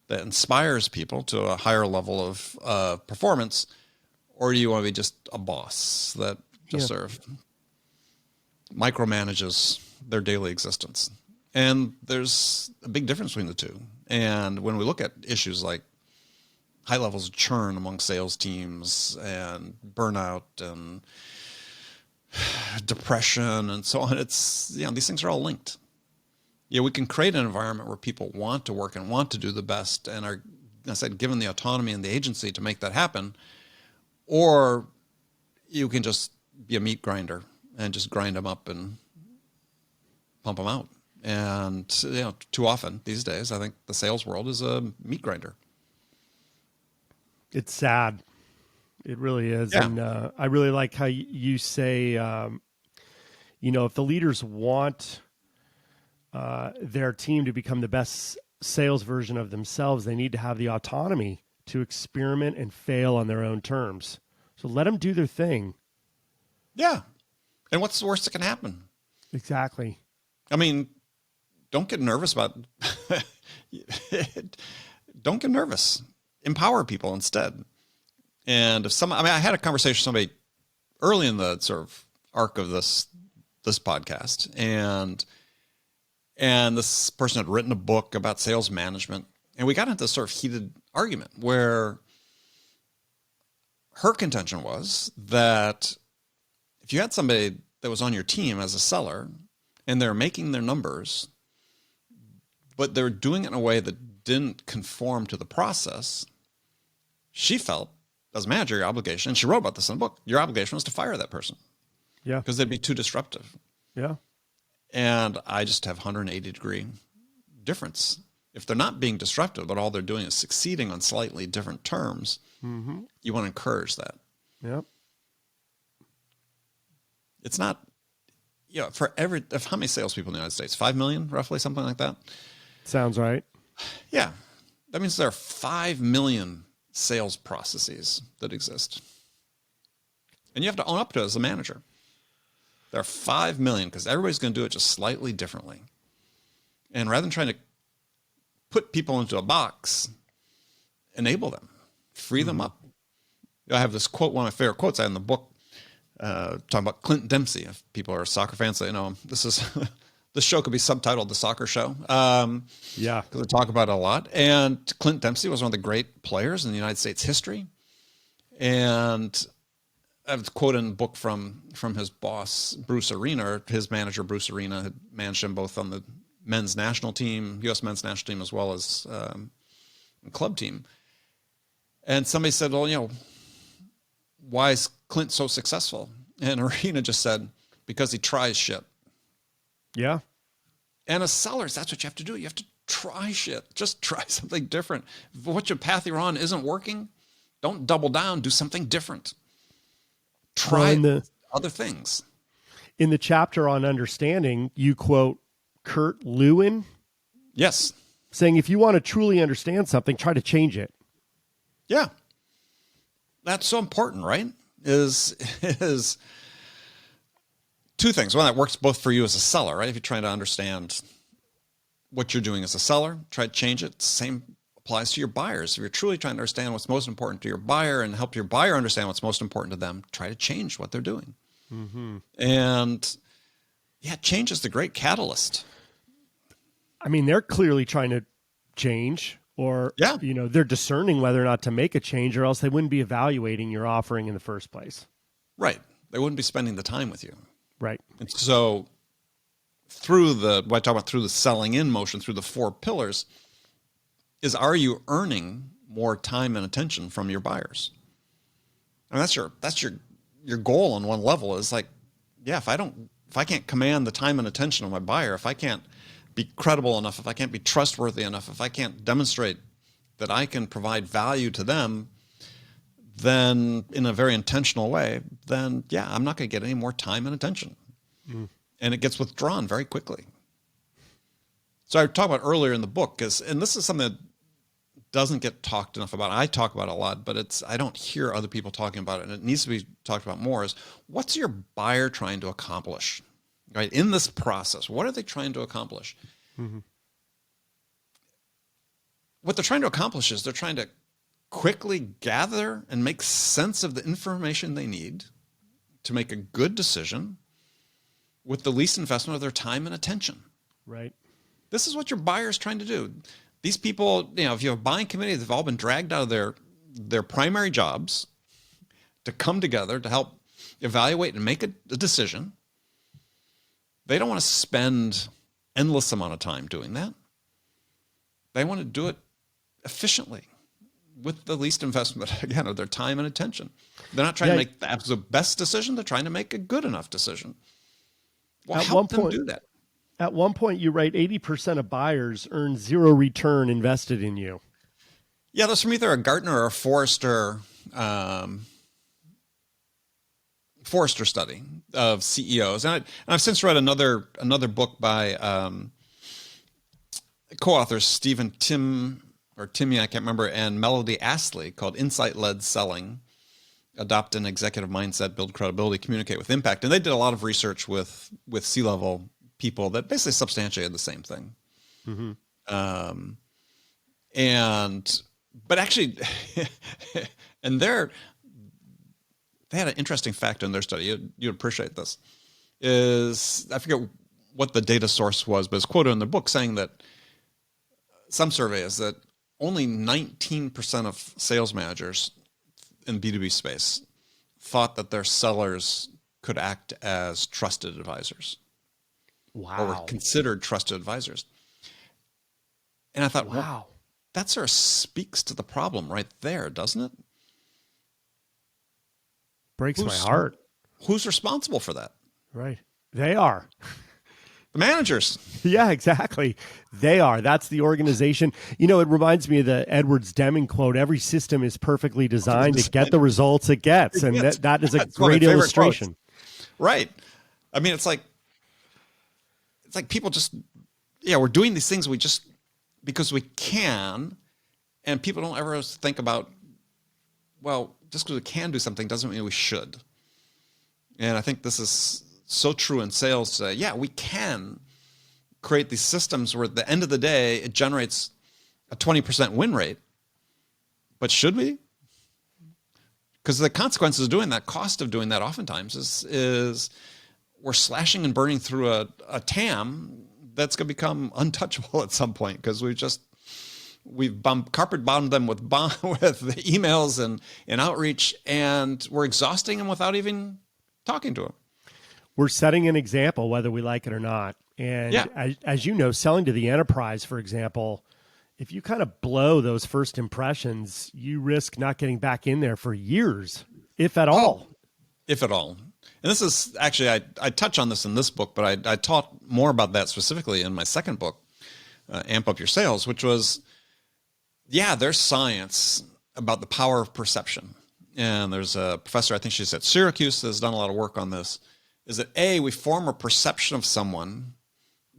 that inspires people to a higher level of performance, or do you want to be just a boss that just sort of micromanages their daily existence? And there's a big difference between the two. And when we look at issues like high levels of churn among sales teams and burnout and depression and so on, it's, these things are all linked. Yeah, we can create an environment where people want to work and want to do the best and are, as I said, given the autonomy and the agency to make that happen. Or you can just be a meat grinder and just grind them up and pump them out. And too often these days, I think the sales world is a meat grinder. It's sad. It really is. Yeah. And I really like how you say, if the leaders want their team to become the best sales version of themselves, they need to have the autonomy to experiment and fail on their own terms. So let them do their thing. Yeah. And what's the worst that can happen? Exactly. I mean, don't get nervous about don't get nervous. Empower people instead. And if I had a conversation with somebody early in the sort of arc of this podcast, and this person had written a book about sales management, and we got into this sort of heated argument where her contention was that if you had somebody that was on your team as a seller and they're making their numbers, but they're doing it in a way that didn't conform to the process, she felt as a manager, your obligation, and she wrote about this in the book, your obligation was to fire that person. Yeah. Because they'd be too disruptive. Yeah. And I just have 180-degree difference. If they're not being disruptive, but all they're doing is succeeding on slightly different terms, you want to encourage that. Yeah. It's not, how many salespeople in the United States? 5 million, roughly, something like that? Sounds right. Yeah. That means there are 5 million sales processes that exist. And you have to own up to it as a manager. There are 5 million because everybody's going to do it just slightly differently. And rather than trying to put people into a box, enable them, free them up. I have this quote, one of my favorite quotes I have in the book, talking about Clint Dempsey. If people are soccer fans, they know him. This show could be subtitled The Soccer Show. Yeah. Because we talk about it a lot. And Clint Dempsey was one of the great players in the United States history. And I have a quote in the book from his boss, Bruce Arena, or his manager, Bruce Arena, had managed him both on the men's national team, U.S. men's national team, as well as club team. And somebody said, well, why is Clint so successful? And Arena just said, because he tries shit. Yeah. And as sellers, that's what you have to do. You have to try shit. Just try something different. If what your path you're on isn't working, don't double down. Do something different. Try other things. In the chapter on understanding, you quote Kurt Lewin. Yes. Saying if you want to truly understand something, try to change it. Yeah. That's so important, right? Is two things. One, that works both for you as a seller, right? If you're trying to understand what you're doing as a seller, try to change it. Same applies to your buyers. If you're truly trying to understand what's most important to your buyer and help your buyer understand what's most important to them, try to change what they're doing. And change is the great catalyst. I mean, they're clearly trying to change, or they're discerning whether or not to make a change, or else they wouldn't be evaluating your offering in the first place. Right. They wouldn't be spending the time with you. Right. And so through what I talk about through the selling in motion, through the 4 pillars, is are you earning more time and attention from your buyers? I mean, that's your goal on one level is like, if I can't command the time and attention of my buyer, if I can't be credible enough, if I can't be trustworthy enough, if I can't demonstrate that I can provide value to them, then in a very intentional way, then I'm not going to get any more time and attention. And it gets withdrawn very quickly. So I talked about earlier in the book, and this is something that doesn't get talked enough about. I talk about it a lot, but I don't hear other people talking about it, and it needs to be talked about more, is what's your buyer trying to accomplish? Right? In this process, what are they trying to accomplish? What they're trying to accomplish is they're trying to quickly gather and make sense of the information they need to make a good decision with the least investment of their time and attention. Right. This is what your buyer's trying to do. These people, if you have a buying committee, they've all been dragged out of their primary jobs to come together to help evaluate and make a decision. They don't want to spend endless amount of time doing that. They want to do it efficiently with the least investment, again, of their time and attention. They're not trying to make the absolute best decision. They're trying to make a good enough decision. Well, help them do that. At one point, you write 80% of buyers earn zero return invested in you. Yeah, that's from either a Gartner or a Forrester study of CEOs. And I've since read another book by co-authors Timmy, I can't remember, and Melody Astley called Insight-Led Selling: Adopt an Executive Mindset, Build Credibility, Communicate with Impact. And they did a lot of research with C-level people that basically substantiated the same thing. Mm-hmm. But actually, and they had an interesting fact in their study. You'd appreciate this. Is, I forget what the data source was, but it's quoted in the book saying that some surveys that only 19% of sales managers in B2B space thought that their sellers could act as trusted advisors. Wow. Or were considered trusted advisors. And I thought, wow, well, that sort of speaks to the problem right there, doesn't it? Breaks my heart. Who's responsible for that? Right. They are. The managers. Yeah, exactly. They are. That's the organization. You know, it reminds me of the Edwards Deming quote, every system is perfectly designed to get the results it gets. And that is a great illustration. Quotes. Right. I mean, it's like people just, we're doing these things because we can, and people don't ever think about, well, just because we can do something doesn't mean we should. And I think this is so true in sales. We can create these systems where at the end of the day, it generates a 20% win rate. But should we? Because the consequences of doing that, cost of doing that oftentimes is we're slashing and burning through a TAM that's going to become untouchable at some point because we've carpet bombed them with the emails and outreach, and we're exhausting them without even talking to them. We're setting an example, whether we like it or not. And as you know, selling to the enterprise, for example, if you kind of blow those first impressions, you risk not getting back in there for years, if at all. If at all. And this is actually, I touch on this in this book, but I taught more about that specifically in my second book, Amp Up Your Sales, which was, there's science about the power of perception. And there's a professor, I think she's at Syracuse, that's done a lot of work on this, is that we form a perception of someone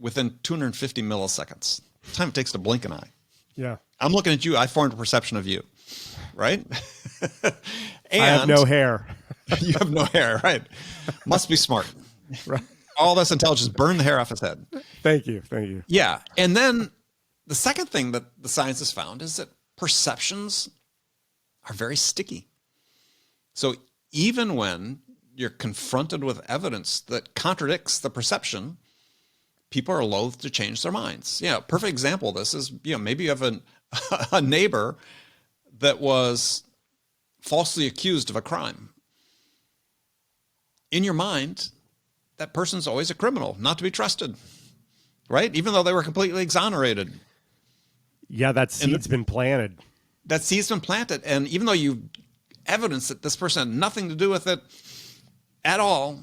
within 250 milliseconds. The time it takes to blink an eye. Yeah. I'm looking at you, I formed a perception of you, right? And I have no hair. You have no hair, right? Must be smart. Right. All this intelligence, burn the hair off his head. Thank you. Yeah. And then the second thing that the science has found is that perceptions are very sticky. So even when you're confronted with evidence that contradicts the perception, people are loath to change their minds. Perfect example of this is, maybe you have a neighbor that was falsely accused of a crime. In your mind, that person's always a criminal, not to be trusted, right? Even though they were completely exonerated. Yeah, that seed's been planted. That seed's been planted. And even though you evidence that this person had nothing to do with it at all,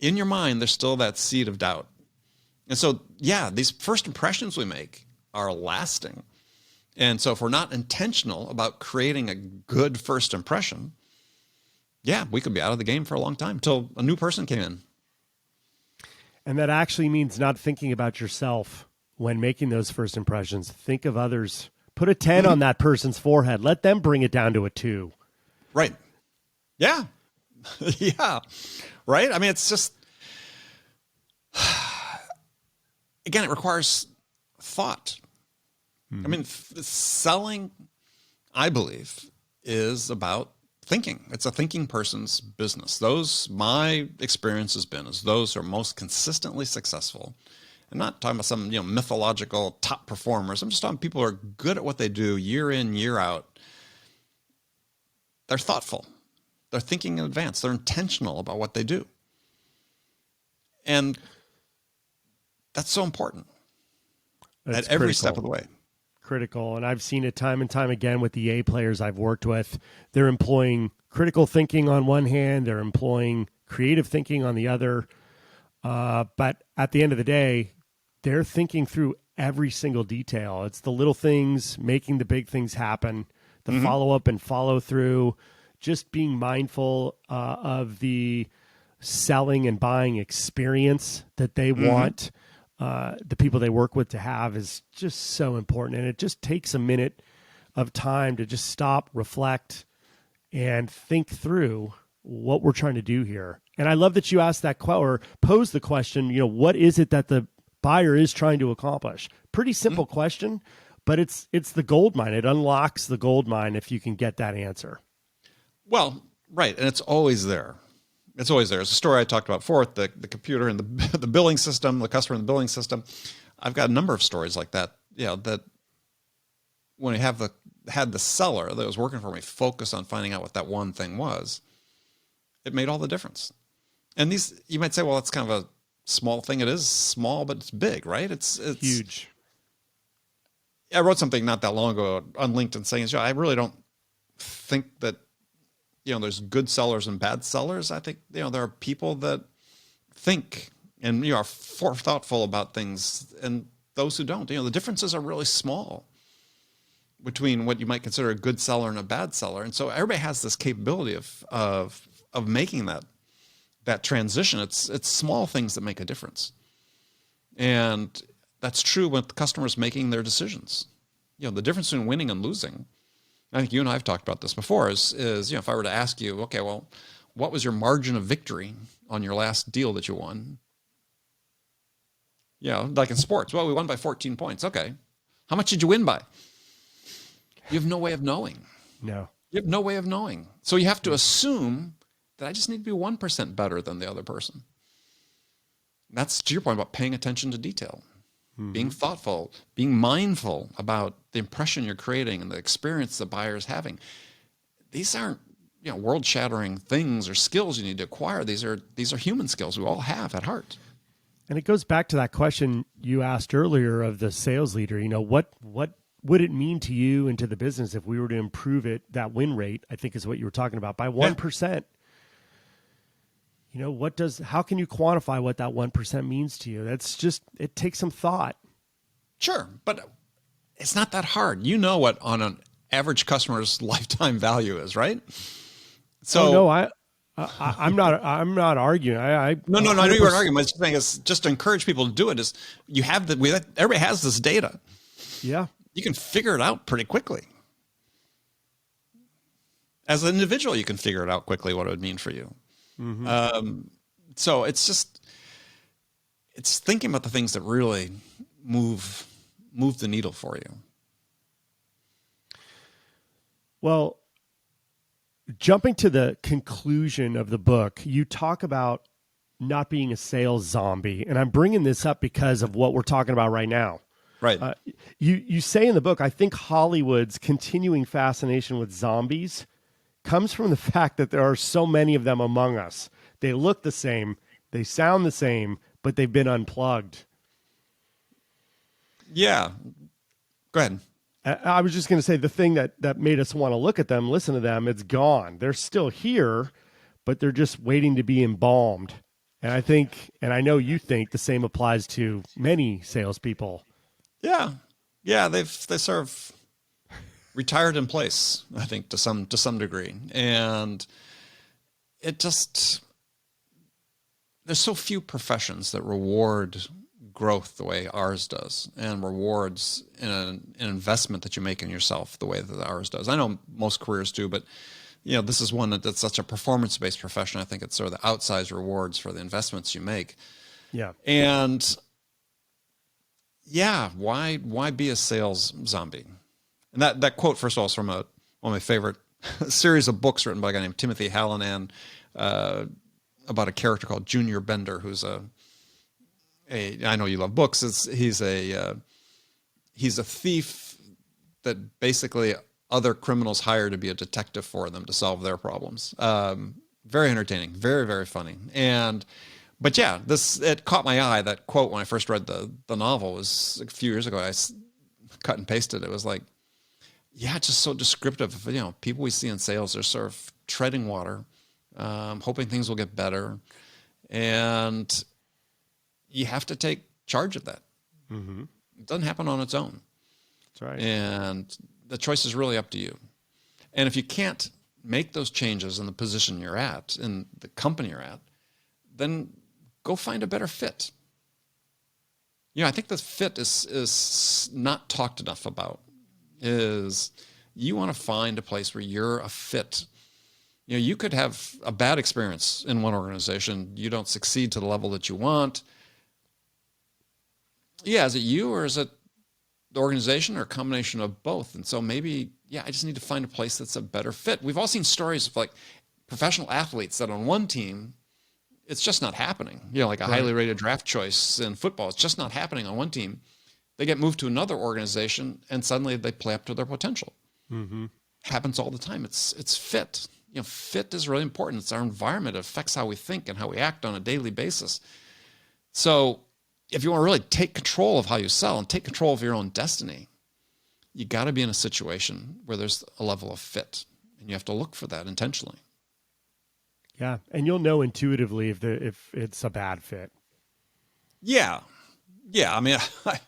in your mind, there's still that seed of doubt. And so, these first impressions we make are lasting. And so if we're not intentional about creating a good first impression, we could be out of the game for a long time until a new person came in. And that actually means not thinking about yourself when making those first impressions. Think of others. Put a 10 on that person's forehead. Let them bring it down to a 2. Right. Yeah. Yeah. Right. I mean, it's just, again, it requires thought. I mean, selling, I believe, is about thinking. It's a thinking person's business. My experience has been is those who are most consistently successful. I'm not talking about some, mythological top performers. I'm just talking people who are good at what they do year in, year out. They're thoughtful. They're thinking in advance. They're intentional about what they do. And That's so important That's at every critical. step of the way. Critical. And I've seen it time and time again with the A players I've worked with. They're employing critical thinking on one hand, they're employing creative thinking on the other. But at the end of the day, they're thinking through every single detail. It's the little things making the big things happen, the follow up and follow through, just being mindful of the selling and buying experience that they want the people they work with to have is just so important. And it just takes a minute of time to just stop, reflect, and think through what we're trying to do here. And I love that you asked that or posed the question, what is it that the buyer is trying to accomplish? Pretty simple question, but it's the gold mine. It unlocks the gold mine if you can get that answer. Well, right. And it's always there. It's always there. It's a story I talked about before, the computer and the billing system, the customer and the billing system. I've got a number of stories like that. That when I had the seller that was working for me focus on finding out what that one thing was, it made all the difference. And these, you might say, well, it's kind of a small thing. It is small, but it's big, right? It's huge. I wrote something not that long ago on LinkedIn saying, I really don't think that, there's good sellers and bad sellers. I think, there are people that think and are thoughtful about things and those who don't. The differences are really small between what you might consider a good seller and a bad seller. And so everybody has this capability of making that transition. It's small things that make a difference. And that's true with customers making their decisions. The difference between winning and losing, I think you and I have talked about this before, is if I were to ask you, okay, well, what was your margin of victory on your last deal that you won? Like in sports. Well, we won by 14 points. Okay. How much did you win by? You have no way of knowing. No. You have no way of knowing. So you have to assume that I just need to be 1% better than the other person. That's to your point about paying attention to detail, being thoughtful, being mindful about the impression you're creating and the experience the buyer is having. These aren't, world-shattering things or skills you need to acquire. These are human skills we all have at heart. And it goes back to that question you asked earlier of the sales leader. What would it mean to you and to the business if we were to improve that win rate, I think is what you were talking about, by 1%? How can you quantify what that 1% means to you? It takes some thought. Sure. But it's not that hard. What on an average customer's lifetime value is, right? So no, I'm not arguing. No, I know you weren't arguing. But the thing is, just to encourage people to do it is everybody has this data. Yeah. You can figure it out pretty quickly. As an individual, you can figure it out quickly what it would mean for you. So it's thinking about the things that really move the needle for you. Well, jumping to the conclusion of the book, you talk about not being a sales zombie. And I'm bringing this up because of what we're talking about right now. Right. You say in the book, I think Hollywood's continuing fascination with zombies comes from the fact that there are so many of them among us. They look the same, they sound the same, but they've been unplugged. Yeah. Go ahead. I was just going to say the thing that made us want to look at them, listen to them, it's gone. They're still here, but they're just waiting to be embalmed. And I think, and I know you think the same applies to many salespeople. Yeah. They sort of retired in place, I think, to some degree. And it just, there's so few professions that reward growth the way ours does, and rewards an investment that you make in yourself the way that ours does. I know most careers do, but this is one that's such a performance-based profession. I think it's sort of the outsized rewards for the investments you make. Yeah. And why be a sales zombie? And that quote, first of all, is from one of my favorite series of books written by a guy named Timothy Hallinan, about a character called Junior Bender, who's I know you love books. He's a thief that basically other criminals hire to be a detective for them to solve their problems. Very entertaining, very, very funny. But yeah, it caught my eye. That quote when I first read the novel was a few years ago. I cut and pasted. It was like, yeah, it's just so descriptive of, people we see in sales are sort of treading water, hoping things will get better. And you have to take charge of that. Mm-hmm. It doesn't happen on its own. That's right. And the choice is really up to you. And if you can't make those changes in the position you're at, in the company you're at, then go find a better fit. I think the fit is not talked enough about. Is you want to find a place where you're a fit. You could have a bad experience in one organization. You don't succeed to the level that you want. Yeah, is it you or is it the organization or a combination of both? And so maybe, I just need to find a place that's a better fit. We've all seen stories of like professional athletes that on one team, it's just not happening. Like a highly rated draft choice in football, it's just not happening on one team. They get moved to another organization and suddenly they play up to their potential. Mm-hmm. Happens all the time. It's fit. Fit is really important. It's our environment. It affects how we think and how we act on a daily basis. So if you want to really take control of how you sell and take control of your own destiny, you got to be in a situation where there's a level of fit, and you have to look for that intentionally. Yeah, and you'll know intuitively if it's a bad fit. Yeah. I mean, I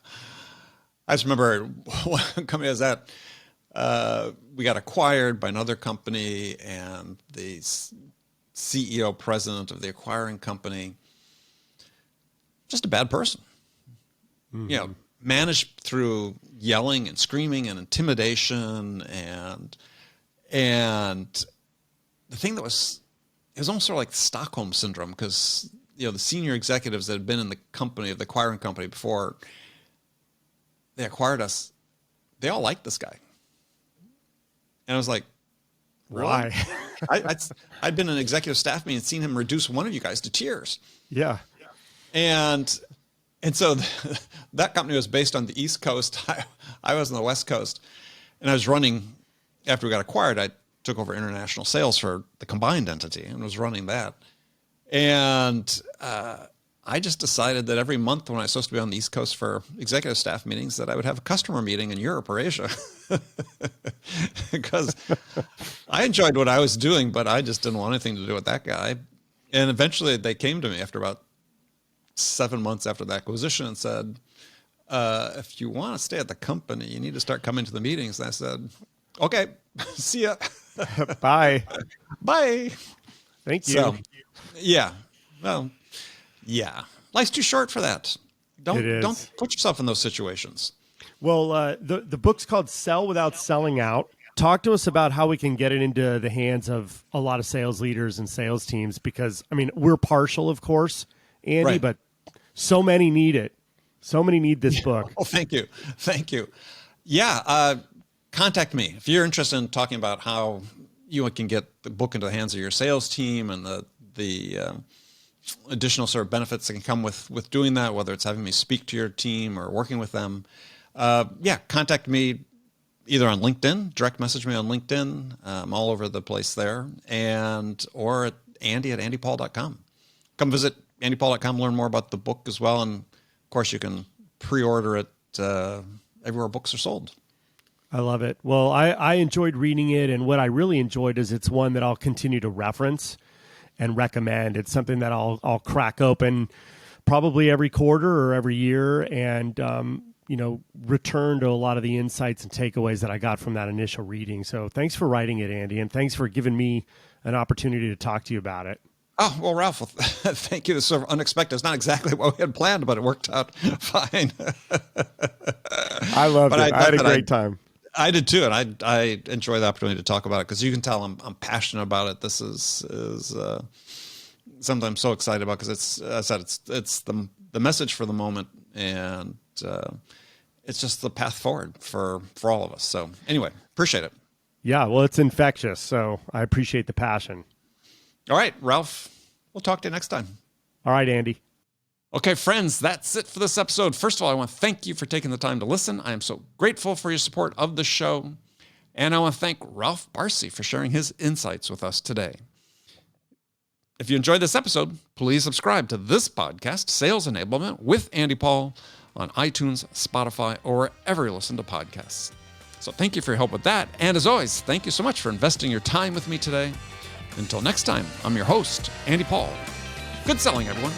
just remember one company I was at, we got acquired by another company, and the CEO, president of the acquiring company, just a bad person. Mm-hmm. Managed through yelling and screaming and intimidation, and the thing that was, it was almost sort of like Stockholm syndrome, because the senior executives that had been in the company, of the acquiring company before they acquired us, they all liked this guy. And I was like, really? Why? I'd been in an executive staff meeting and seen him reduce one of you guys to tears. Yeah. And so that company was based on the East Coast. I was on the West Coast, and I was running, after we got acquired, I took over international sales for the combined entity and was running that. And I just decided that every month when I was supposed to be on the East Coast for executive staff meetings, that I would have a customer meeting in Europe or Asia, because I enjoyed what I was doing, but I just didn't want anything to do with that guy. And eventually they came to me after about 7 months after the acquisition and said, if you want to stay at the company, you need to start coming to the meetings. And I said, okay, see ya. Bye. Bye. Thank you. So, yeah. Well, yeah. Life's too short for that. Don't put yourself in those situations. Well, the book's called Sell Without Selling Out. Talk to us about how we can get it into the hands of a lot of sales leaders and sales teams, because, I mean, we're partial, of course, Andy, right. But so many need it. So many need this book. Oh, thank you. Thank you. Yeah. Contact me if you're interested in talking about how you can get the book into the hands of your sales team and the additional sort of benefits that can come with doing that, whether it's having me speak to your team or working with them. Contact me either on LinkedIn, direct message me on LinkedIn. I'm all over the place there, or at andy@andypaul.com. Come visit andypaul.com, learn more about the book as well. And of course you can pre-order it everywhere books are sold. I love it. Well, I enjoyed reading it, and what I really enjoyed is it's one that I'll continue to reference and recommend. It's something that I'll crack open probably every quarter or every year, and return to a lot of the insights and takeaways that I got from that initial reading. So thanks for writing it, Andy, and thanks for giving me an opportunity to talk to you about it. Oh, well, Ralph, thank you. This is sort of unexpected. It's not exactly what we had planned, but it worked out fine. I loved it. I had a great time. I did too, and I enjoy the opportunity to talk about it, because you can tell I'm passionate about it. This is something I'm so excited about, because it's the message for the moment, and it's just the path forward for all of us. So anyway, appreciate it. Yeah, well, it's infectious, so I appreciate the passion. All right, Ralph, we'll talk to you next time. All right, Andy. Okay, friends, that's it for this episode. First of all, I want to thank you for taking the time to listen. I am so grateful for your support of the show. And I want to thank Ralph Barsi for sharing his insights with us today. If you enjoyed this episode, please subscribe to this podcast, Sales Enablement with Andy Paul, on iTunes, Spotify, or wherever you listen to podcasts. So thank you for your help with that. And as always, thank you so much for investing your time with me today. Until next time, I'm your host, Andy Paul. Good selling, everyone.